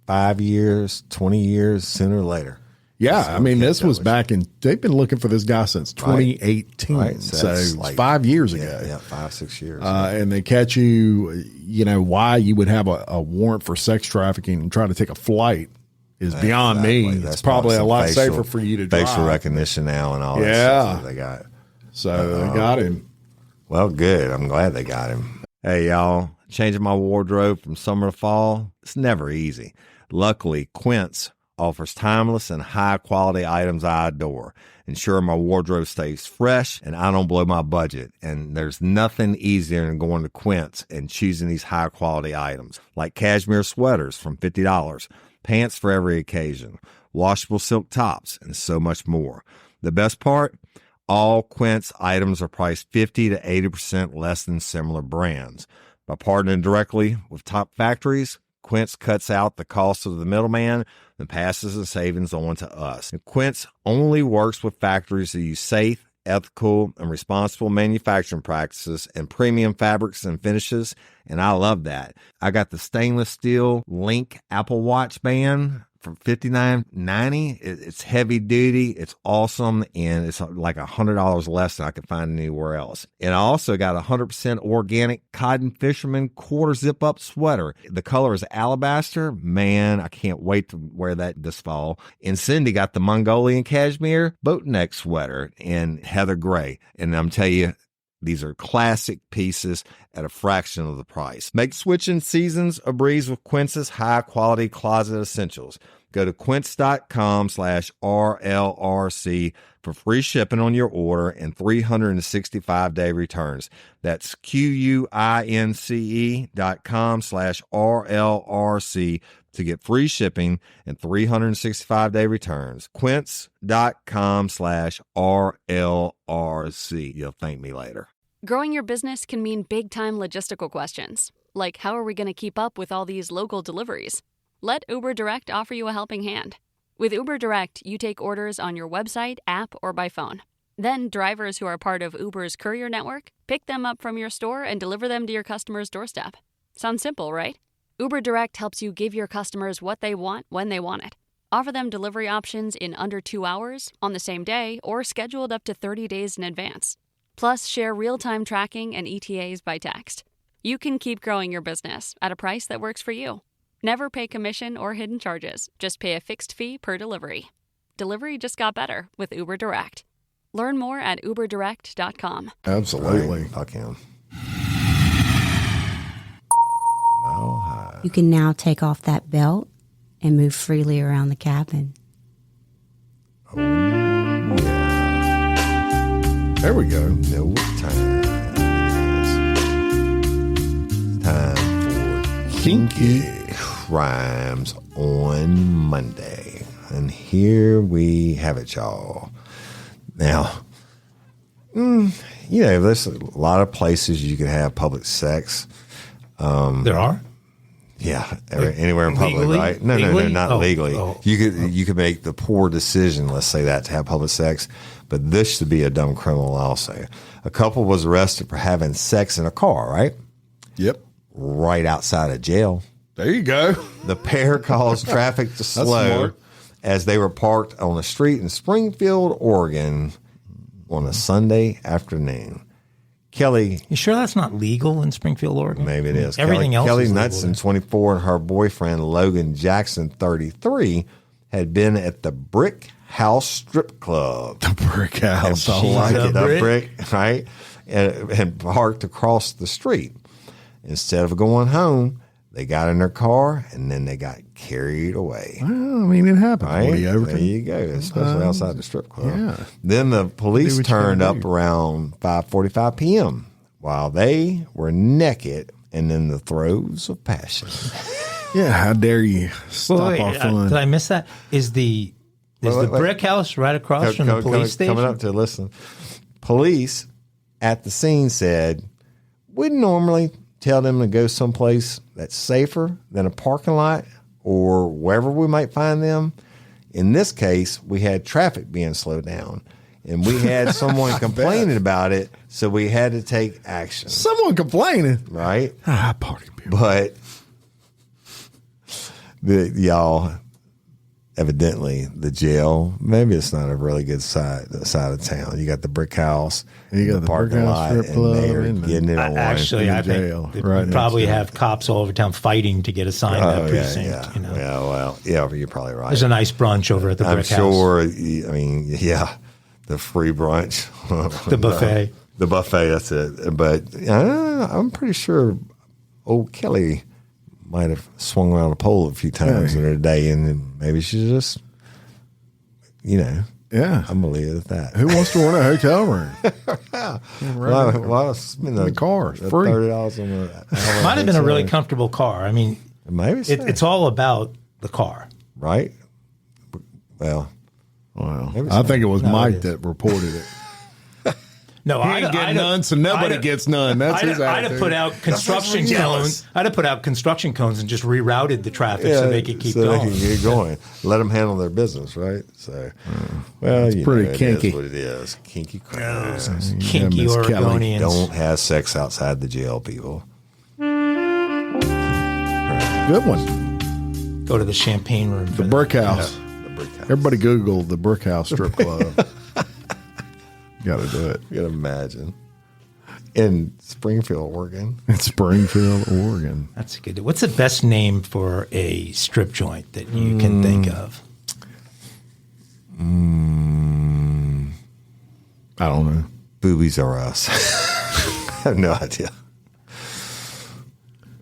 S4: 5 years, 20 years, sooner or later.
S3: Yeah, I mean, this was back in, they've been looking for this guy since 2018.
S4: Right.
S3: So it's like 5 years ago.
S4: Yeah, 5-6 years.
S3: And they catch you, why you would have a warrant for sex trafficking and try to take a flight is beyond me.
S4: That's
S3: it's probably a lot safer for you to drive.
S4: Facial recognition now and all that stuff that they got.
S3: So they got him.
S4: Well, good. I'm glad they got him. Hey, y'all, changing my wardrobe from summer to fall, it's never easy. Luckily, Quince offers timeless and high-quality items I adore, ensuring my wardrobe stays fresh and I don't blow my budget. And there's nothing easier than going to Quince and choosing these high-quality items, like cashmere sweaters from $50, pants for every occasion, washable silk tops, and so much more. The best part? All Quince items are priced 50 to 80% less than similar brands. By partnering directly with top factories, Quince cuts out the cost of the middleman and passes the savings on to us. And Quince only works with factories that use safe, ethical, and responsible manufacturing practices and premium fabrics and finishes, and I love that. I got the stainless steel Link Apple Watch band for $59.90. It's heavy duty, it's awesome, and it's like $100 less than I could find anywhere else. And I also got a 100% organic cotton fisherman quarter zip up sweater. The color is alabaster. Man, I can't wait to wear that this fall. And Cindy got the Mongolian cashmere boat neck sweater in heather gray. And I'm telling you, these are classic pieces at a fraction of the price. Make switching seasons a breeze with Quince's high-quality closet essentials. Go to quince.com/RLRC for free shipping on your order and 365-day returns. That's QUINCE.com/RLRC to get free shipping and 365-day returns. Quince.com/RLRC. You'll thank me later.
S1: Growing your business can mean big-time logistical questions, like how are we going to keep up with all these local deliveries? Let Uber Direct offer you a helping hand. With Uber Direct, you take orders on your website, app, or by phone. Then drivers who are part of Uber's courier network pick them up from your store and deliver them to your customer's doorstep. Sounds simple, right? Uber Direct helps you give your customers what they want when they want it. Offer them delivery options in under 2 hours, on the same day, or scheduled up to 30 days in advance. Plus, share real-time tracking and ETAs by text. You can keep growing your business at a price that works for you. Never pay commission or hidden charges. Just pay a fixed fee per delivery. Delivery just got better with Uber Direct. Learn more at uberdirect.com.
S3: Absolutely.
S4: Right, fuck him.
S6: You can now take off that belt and move freely around the cabin.
S4: Oh, yeah.
S3: There we go.
S4: Know what time it is. Time for Kinky Crimes on Monday. And here we have it, y'all. Now, there's a lot of places you can have public sex.
S5: There are?
S4: Yeah, anywhere in public,
S5: Legally?
S4: right? No, not legally.
S5: Oh.
S4: You could make the poor decision, let's say that, to have public sex, but this should be a dumb criminal, I'll say. A couple was arrested for having sex in a car, right?
S3: Yep.
S4: Right outside of jail.
S3: There you go.
S4: The pair caused traffic to slow
S3: smart.
S4: as they were parked on a street in Springfield, Oregon on a Sunday afternoon. Kelly.
S5: You sure that's not legal in Springfield, Oregon?
S4: Maybe it is.
S5: Everything else
S4: Kelly
S5: is legal
S4: Knudsen,
S5: there.
S4: 24, and her boyfriend, Logan Jackson, 33, had been at the Brick House Strip Club.
S3: The Brick House. I
S4: And
S3: like it.
S4: the brick, right? And parked across the street. Instead of going home, they got in their car and then they got carried away.
S3: Well, I mean, it happened.
S4: Right?
S3: Overton.
S4: There you go, especially outside the strip club.
S3: Yeah.
S4: Then the police
S3: Do what you
S4: turned
S3: gotta
S4: up
S3: do.
S4: around 5:45 p.m. while they were naked and in the throes of passion.
S3: Yeah, how dare you stop
S5: Wait,
S3: our fun?
S5: did I miss that? Is the brick house right across from the police station?
S4: Coming up to listen. Police at the scene said, we'd normally tell them to go someplace that's safer than a parking lot or wherever we might find them. In this case, we had traffic being slowed down. And we had someone complaining about it, so we had to take action.
S3: Someone complaining.
S4: Right?
S3: Party people.
S4: But y'all, evidently, the jail, maybe it's not a really good side of town. You got the brick house,
S3: You got the
S4: parking
S3: Brick House
S4: lot,
S3: Strip
S4: and
S3: Club
S4: they're
S3: and the-
S4: getting it on.
S5: Actually,
S3: in
S5: I
S3: jail,
S5: think
S3: right
S5: we probably
S3: next to it.
S5: have cops all over town fighting to get assigned that precinct.
S4: Yeah.
S5: You know?
S4: Yeah, well, yeah, you're probably right.
S5: There's a nice brunch over at the
S4: I'm
S5: brick house.
S4: sure, I mean, yeah, the free brunch.
S5: The buffet.
S4: The buffet, that's it. But I'm pretty sure old Kelly might have swung around a pole a few times in her day, and then maybe she just,
S3: Yeah.
S4: I'm going to leave it at that.
S3: Who wants to run a hotel room?
S4: Well, spend
S3: the car,
S4: the
S3: free.
S4: $30 on the
S5: Might have been a really comfortable car. I mean,
S4: maybe so.
S5: it's all about the car.
S4: right. Well,
S3: Wow.
S4: Maybe
S3: I
S4: so.
S3: think it was
S5: No,
S3: Mike
S5: it is.
S3: that reported it.
S5: No,
S3: He ain't getting none, so nobody gets none. That's his
S5: I'd have
S3: attitude.
S5: put out construction
S4: what I'm
S5: cones. I'd have put out construction cones and just rerouted the traffic so they could keep
S4: so
S5: going.
S4: They can get going. Let them handle their business, right? So, well,
S3: It's
S4: you
S3: pretty
S4: know,
S3: kinky.
S4: It is what it is. Kinky criminals.
S5: Kinky
S3: Miss Kelly.
S5: Oregonians.
S4: Don't have sex outside the jail, people.
S3: Good one.
S5: Go to the champagne room.
S3: The Brick House.
S4: The brick house.
S3: Everybody Google the Brick House Strip Club. Got to do it.
S4: You can imagine. In Springfield, Oregon.
S3: In Springfield, Oregon.
S5: That's good. What's the best name for a strip joint that you can think of?
S3: I don't know.
S4: Boobies are us. I have no idea.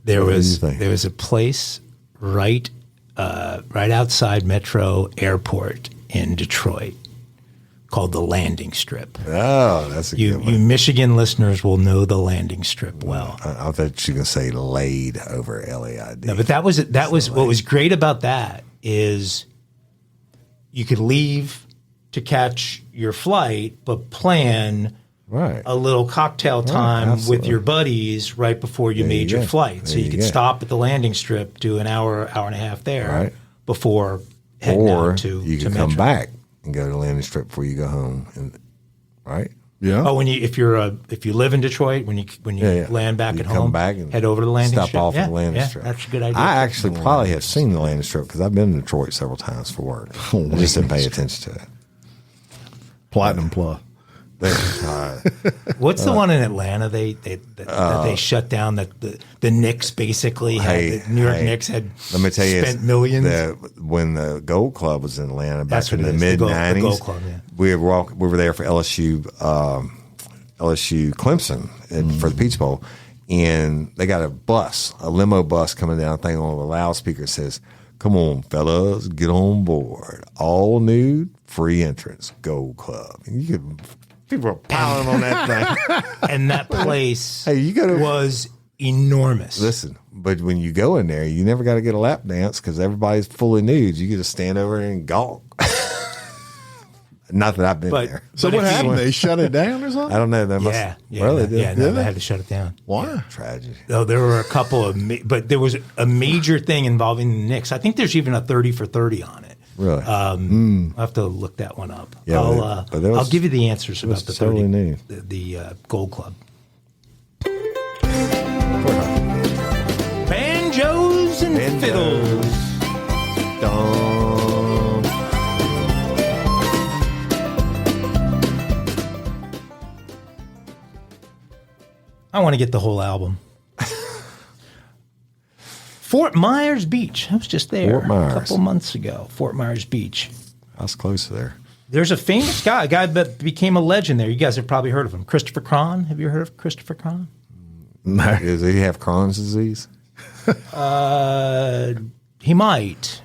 S5: There
S4: What do you
S5: was
S4: think?
S5: a place right outside Metro Airport in Detroit called the Landing Strip.
S4: Oh, that's a
S5: You
S4: good one.
S5: you Michigan listeners will know the Landing Strip well.
S4: I thought you were going to say laid over LAID.
S5: No, but that was what was great about that is you could leave to catch your flight, but plan
S4: Right.
S5: a little cocktail time with
S4: absolutely.
S5: your buddies right before you
S4: There
S5: made
S4: you
S5: your
S4: go.
S5: flight. So
S4: There
S5: you
S4: you
S5: could
S4: go.
S5: stop at the landing strip, do an hour and a half there
S4: Right.
S5: before heading
S4: Or
S5: out to
S4: you
S5: to
S4: can come
S5: Metro.
S4: back and go to landing strip before you go home. Right?
S3: Yeah.
S5: Oh, if you live in Detroit, when you
S4: Yeah.
S5: land back
S4: You
S5: at
S4: come
S5: home,
S4: back and
S5: head over to the landing
S4: stop
S5: strip.
S4: off
S5: yeah,
S4: at the landing
S5: yeah,
S4: strip.
S5: That's a good idea.
S4: I actually probably have seen the landing strip because I've been to Detroit several times for work. I just didn't pay attention to it.
S3: Platinum Plus.
S5: What's the one in Atlanta that they shut down? That the Knicks basically had the New York Knicks had
S4: let me tell you,
S5: spent millions.
S4: When the Gold Club was in Atlanta back
S5: That's
S4: in
S5: what
S4: the
S5: it is,
S4: mid
S5: the
S4: 90s,
S5: Gold Club, yeah.
S4: we were there for LSU Clemson for the Peach Bowl, and they got a limo bus coming down. Thing on the loudspeaker says, "Come on, fellas, get on board. All nude, free entrance, Gold Club." And you could. People are piling on that thing.
S5: And that place
S4: Hey, you gotta-
S5: was enormous.
S4: Listen, but when you go in there, you never got to get a lap dance because everybody's fully nude. You get to stand over there and gawk. Not that I've been
S5: But-
S4: there.
S3: So
S5: But
S3: what
S5: if you
S3: happened?
S5: went-
S3: They shut it down or something?
S4: I don't know. They must. Well, they did.
S5: no,
S3: Did
S5: they
S3: they?
S5: had to shut it down.
S3: Why?
S4: Tragedy.
S5: No, there were a couple of, but there was a major thing involving the Knicks. I think there's even a 30 for 30 on it.
S4: Really?
S5: I'll have to look that one up.
S4: Yeah, but there was-
S5: I'll give you the answers about
S4: was
S5: the
S4: totally
S5: 30,
S4: new.
S5: the Gold Club. Banjos and
S4: Banjos.
S5: fiddles.
S4: Dum.
S5: I want to get the whole album. Fort Myers Beach. I was just there
S4: Fort Myers.
S5: a couple months ago. Fort Myers Beach.
S4: I was close to there.
S5: There's a famous guy, a guy that became a legend there. You guys have probably heard of him. Christopher Cron. Have you heard of Christopher Cron?
S3: No.
S4: Does he have Crohn's disease?
S5: He might.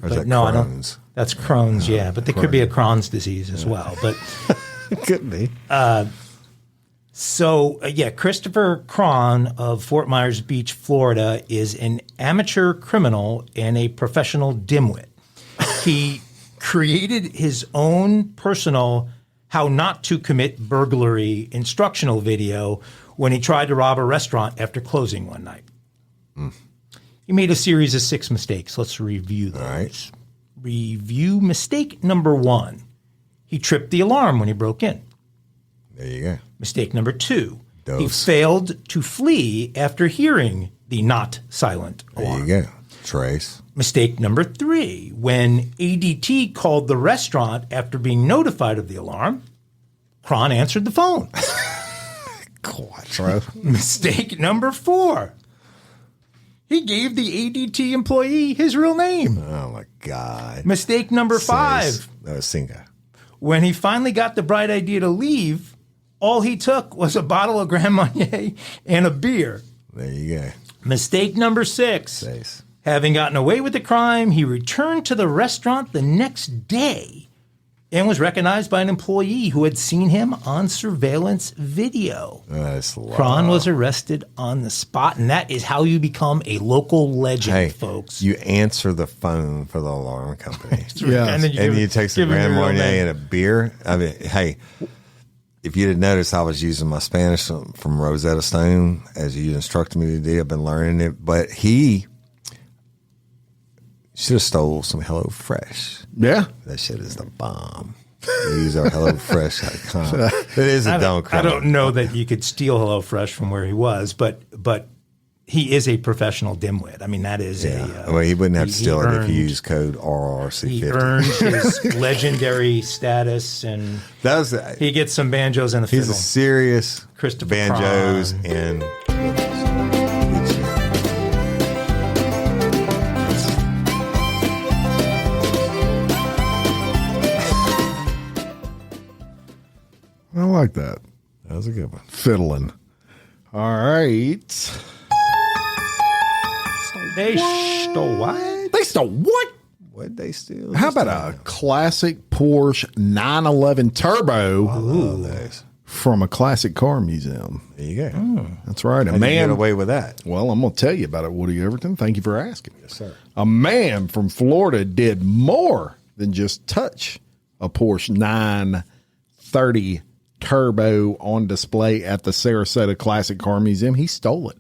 S5: But
S4: that
S5: no,
S4: Crohn's?
S5: I don't. That's Crohn's, yeah. But there could be a Crohn's disease as well. But
S4: It could be.
S5: Christopher Cron of Fort Myers Beach, Florida, is an amateur criminal and a professional dimwit. He created his own personal how not to commit burglary instructional video when he tried to rob a restaurant after closing one night. He made a series of 6 mistakes. Let's review those.
S4: All right.
S5: Review mistake number 1. He tripped the alarm when he broke in.
S4: There you go.
S5: Mistake number 2. He
S4: Dose.
S5: failed to flee after hearing the not silent alarm.
S4: There you go. Trace.
S5: Mistake number 3. When ADT called the restaurant after being notified of the alarm, Cron answered the phone.
S4: Quattro.
S5: Mistake number 4. He gave the ADT employee his real name.
S4: Oh, my God.
S5: Mistake number 5.
S4: No, Cinco.
S5: When he finally got the bright idea to leave, all he took was a bottle of Grand Marnier and a beer.
S4: There you go.
S5: Mistake number 6.
S4: Trace.
S5: Having gotten away with the crime, he returned to the restaurant the next day and was recognized by an employee who had seen him on surveillance video.
S4: That's
S5: Cron was arrested on the spot, and that is how you become a local legend, folks.
S4: You answer the phone for the alarm company.
S3: Yeah.
S5: And then
S4: You take some
S5: give him
S4: Grand
S5: your real
S4: Marnier
S5: name.
S4: and a beer. I mean, hey, if you'd have noticed, I was using my Spanish from Rosetta Stone as you instructed me to do. I've been learning it, but he should have stole some Hello Fresh.
S3: Yeah.
S4: That shit is the bomb. We use our HelloFresh.com. It is a dumb
S5: I
S4: criminal.
S5: don't know that you could steal HelloFresh from where he was, but he is a professional dimwit. I mean, that is
S4: well, he wouldn't have to steal it if he used code RLRC 50.
S5: He earned his legendary status, and he gets some banjos and a fiddle.
S4: He's a serious
S5: Christopher
S4: banjos
S5: Cron.
S4: and
S3: I like that.
S4: that was a good one.
S3: Fiddling. All right.
S5: They stole what?
S3: They stole what?
S4: What'd they steal?
S3: How about a classic Porsche 911 Turbo
S4: I love those.
S3: from a classic car museum?
S4: There you go.
S3: That's right. A
S4: How'd you get
S3: man.
S4: away with that?
S3: Well, I'm going to tell you about it, Woody Overton. Thank you for asking.
S4: Yes, sir.
S3: A man from Florida did more than just touch a Porsche 930 Turbo on display at the Sarasota Classic Car Museum. He stole it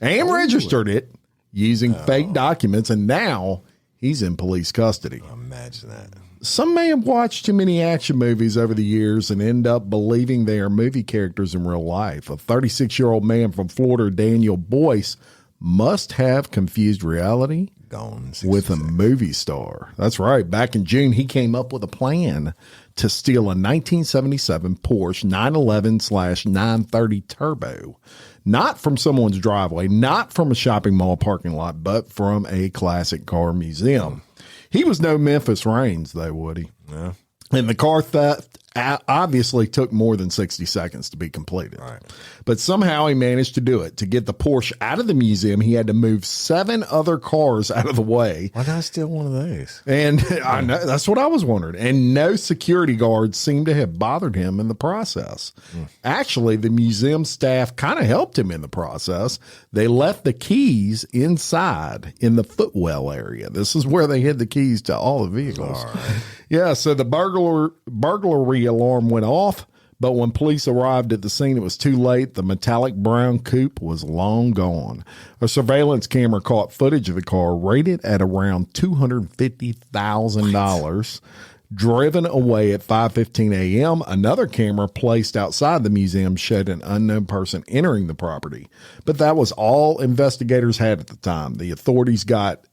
S3: and registered it using fake documents, and now he's in police custody.
S4: Imagine that.
S3: Some may have watched too many action movies over the years and end up believing they are movie characters in real life. A 36-year-old man from Florida, Daniel Boyce, must have confused reality
S4: Gone.
S3: with a movie star. That's right. Back in June, he came up with a plan to steal a 1977 Porsche 911/930 Turbo. Not from someone's driveway, not from a shopping mall parking lot, but from a classic car museum. He was no Memphis Reigns, though, Woody.
S4: Yeah.
S3: And the car theft obviously took more than 60 seconds to be completed.
S4: Right.
S3: But somehow he managed to do it. To get the Porsche out of the museum, he had to move 7 other cars out of the way.
S4: Why not steal one of those?
S3: And I know that's what I was wondering. And no security guards seemed to have bothered him in the process. Actually, the museum staff kind of helped him in the process. They left the keys inside in the footwell area. This is where they hid the keys to all the vehicles. Yeah, so the burglary alarm went off, but when police arrived at the scene, it was too late. The metallic brown coupe was long gone. A surveillance camera caught footage of the car rated at around $250,000. Driven away at 5:15 a.m., another camera placed outside the museum showed an unknown person entering the property. But that was all investigators had at the time. The authorities got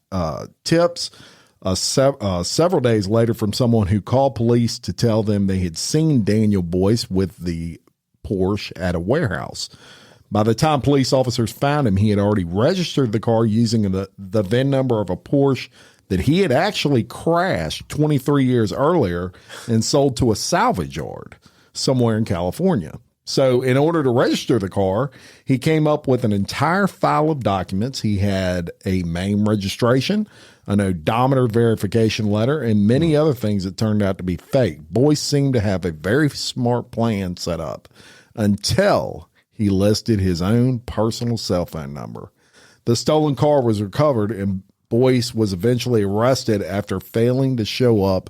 S3: tips several days later from someone who called police to tell them they had seen Daniel Boyce with the Porsche at a warehouse. By the time police officers found him, he had already registered the car using the VIN number of a Porsche that he had actually crashed 23 years earlier and sold to a salvage yard somewhere in California. So in order to register the car, he came up with an entire file of documents. He had a MAME registration, an odometer verification letter, and many other things that turned out to be fake. Boyce seemed to have a very smart plan set up until he listed his own personal cell phone number. The stolen car was recovered, and Boyce was eventually arrested after failing to show up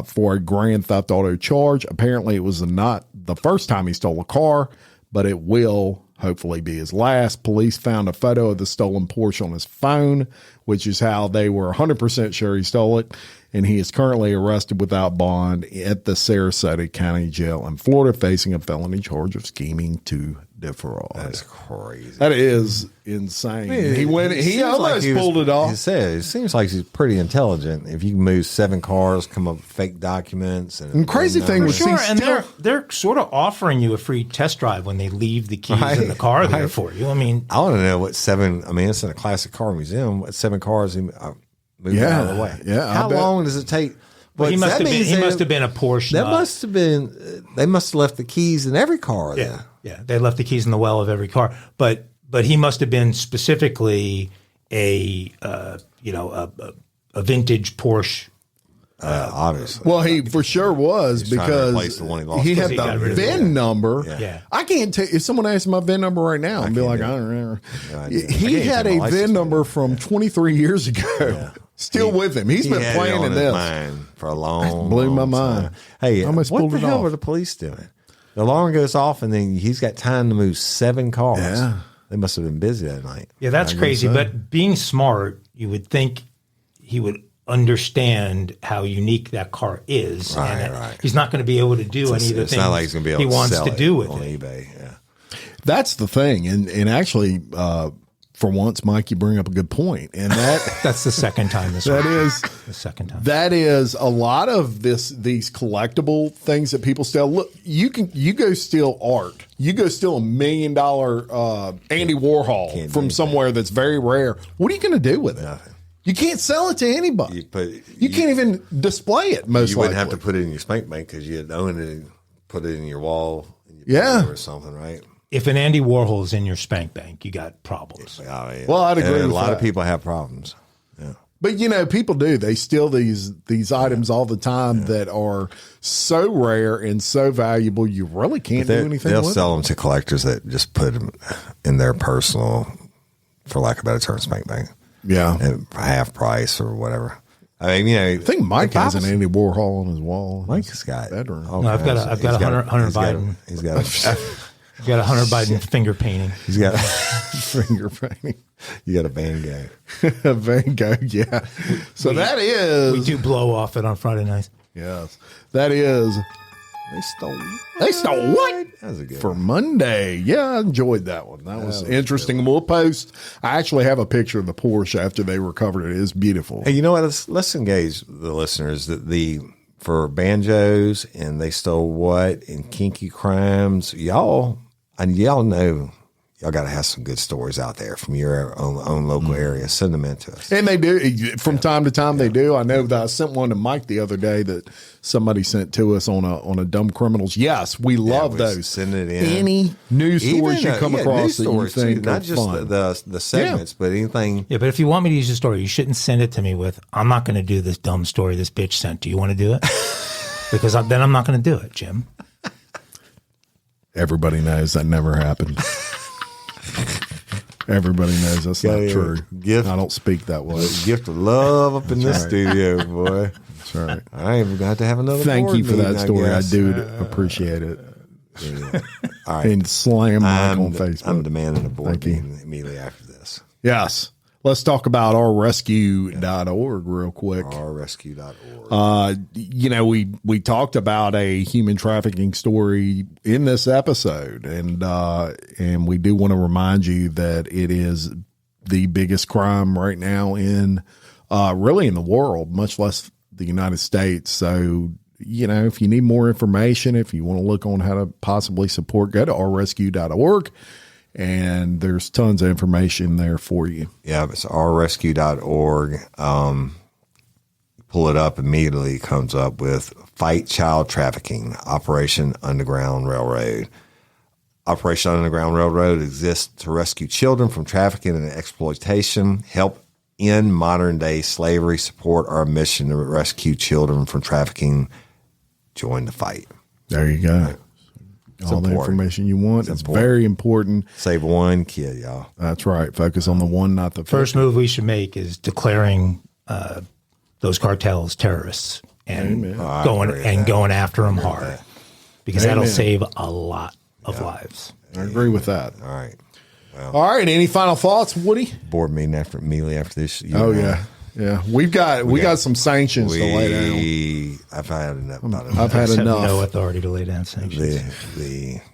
S3: for a grand theft auto charge. Apparently, it was not the first time he stole a car, but it will hopefully be his last. Police found a photo of the stolen Porsche on his phone, which is how they were 100% sure he stole it. And he is currently arrested without bond at the Sarasota County Jail in Florida, facing a felony charge of scheming to defraud.
S4: That's crazy.
S3: That is insane. I mean, he almost pulled it off.
S4: It seems like he's pretty intelligent. If you can move 7 cars, come up with fake documents, and
S3: crazy thing was,
S5: sure, and they're sort of offering you a free test drive when they leave the keys in the car there for you. I mean,
S4: I want to know what 7. I mean, it's in a classic car museum. What 7 cars he moved out of the way?
S3: Yeah.
S4: How long does it take?
S5: But he must have been a Porsche.
S4: That must have been. They must have left the keys in every car.
S5: Yeah, they left the keys in the well of every car. But he must have been specifically a vintage Porsche.
S4: Obviously.
S3: Well, he for sure was, because he had the VIN number.
S5: Yeah.
S3: I can't tell if someone asks my VIN number right now and be like, I don't remember. He had a VIN number from 23 years ago. Yeah. Still with him. He's been playing in this
S4: mind for a long
S3: blew my mind.
S4: Time. Hey, what the hell were the police doing? The alarm goes off, and then he's got time to move 7 cars.
S3: Yeah.
S4: They must have been busy that night.
S5: Yeah, that's crazy. But being smart, you would think he would understand how unique that car is.
S4: Right.
S5: He's not going to be able to do any of the things
S4: not like he's going to be able
S5: he wants to do with
S4: on
S5: it.
S4: eBay. Yeah.
S3: That's the thing. And actually, for once, Mike, you bring up a good point. And
S5: that's the second time this
S3: that
S5: week.
S3: is
S5: the second time.
S3: That is a lot of these collectible things that people steal. Look, you go steal art. You go steal $1 million Andy Warhol from somewhere that's very rare. What are you going to do with it?
S4: Nothing.
S3: You can't sell it to anybody. You can't even display it. You
S4: wouldn't have to put it in your spank bank because you'd own it and put it in your wall. Or something, right?
S5: If an Andy Warhol is in your spank bank, you got problems.
S3: Well, I'd agree.
S4: A lot of people have problems. Yeah.
S3: But people do. They steal these items all the time that are so rare and so valuable. You really can't do anything.
S4: They'll
S3: with
S4: sell them to collectors that just put them in their personal, for lack of a better term, spank bank.
S3: Yeah,
S4: at half price or whatever. I mean,
S3: I think Mike has an Andy Warhol on his wall.
S4: Mike's got
S3: bedroom.
S5: No, I've got a Hunter Biden.
S4: He's got
S5: a Hunter Biden finger painting.
S4: He's got finger painting. You got a Van Gogh.
S3: A Van Gogh, yeah. So that is.
S5: We do blow off it on Friday nights.
S3: Yes, that is. They stole what?
S4: That was a good
S3: for
S4: one.
S3: Monday. Yeah, I enjoyed that one. That was interesting. We'll post. I actually have a picture of the Porsche after they recovered it. It's beautiful.
S4: Hey, you know what? Let's engage the listeners for banjos and they stole what and kinky crimes. Y'all know. Y'all got to have some good stories out there from your own local area. Send them in to us.
S3: And they do. From time to time, they do. I know that I sent one to Mike the other day that somebody sent to us on a dumb criminals. Yes, we love those.
S4: Send it in.
S3: Any news stories you come across that you think
S4: not
S3: are
S4: just
S3: fun.
S4: the segments, but anything.
S5: Yeah, but if you want me to use a story, you shouldn't send it to me with, I'm not going to do this dumb story this bitch sent. Do you want to do it? Because then I'm not going to do it, Jim.
S3: Everybody knows that never happened. Everybody knows that's not true. I don't speak that way.
S4: Gift of love up in this studio, boy.
S3: That's right.
S4: I ain't got to have another.
S3: Thank you for that story. I do
S4: appreciate
S3: it.
S4: All right.
S3: And slam Mike on Facebook.
S4: I'm demanding a board meeting immediately after this.
S3: Yes. Let's talk about rrescue.org real quick.
S4: rrescue.org.
S3: We talked about a human trafficking story in this episode, and we do want to remind you that it is the biggest crime right now in really in the world, much less the United States. So, if you need more information, if you want to look on how to possibly support, go to rrescue.org. and there's tons of information there for you.
S4: Yeah, it's rrescue.org. Pull it up, immediately comes up with Fight Child Trafficking, Operation Underground Railroad. Operation Underground Railroad exists to rescue children from trafficking and exploitation, help end modern-day slavery, support our mission to rescue children from trafficking. Join the fight.
S3: There you go. All the information you want. It's very important.
S4: Save one kid, y'all.
S3: That's right. Focus on the one, not the 50.
S5: First move we should make is declaring those cartels terrorists and going after them hard, because that'll save a lot of lives.
S3: I agree with that.
S4: All right. Well,
S3: all right. Any final thoughts, Woody?
S4: Board meeting immediately after this.
S3: Yeah. We got some sanctions to lay down.
S4: I've had enough.
S3: I've had enough.
S5: No authority to lay down sanctions.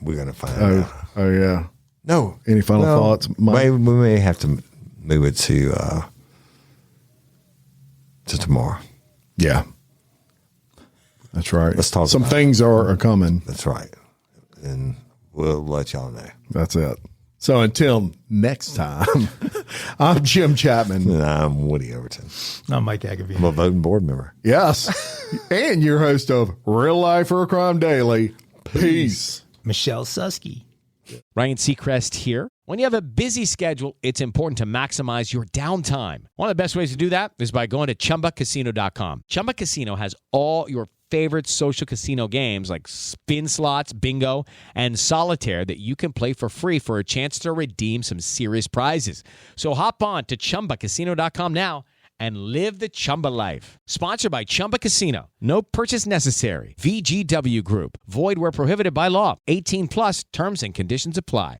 S4: We're going to find out.
S3: Oh yeah.
S4: No.
S3: Any final thoughts, Mike?
S4: We may have to move it to tomorrow.
S3: Yeah. That's right.
S4: Let's talk.
S3: Some things are coming.
S4: That's right, and we'll let y'all know.
S3: That's it. So until next time, I'm Jim Chapman.
S4: And I'm Woody Overton.
S5: I'm Mike Agovino.
S4: I'm a voting board member.
S3: Yes. And your host of Real Life or a Crime Daily. Peace.
S5: Michelle Susky.
S2: Ryan Seacrest here. When you have a busy schedule, it's important to maximize your downtime. One of the best ways to do that is by going to ChumbaCasino.com. Chumba Casino has all your favorite social casino games like spin slots, bingo, and solitaire that you can play for free for a chance to redeem some serious prizes. So hop on to ChumbaCasino.com now and live the Chumba life. Sponsored by Chumba Casino. No purchase necessary. VGW Group. Void where prohibited by law. 18 plus terms and conditions apply.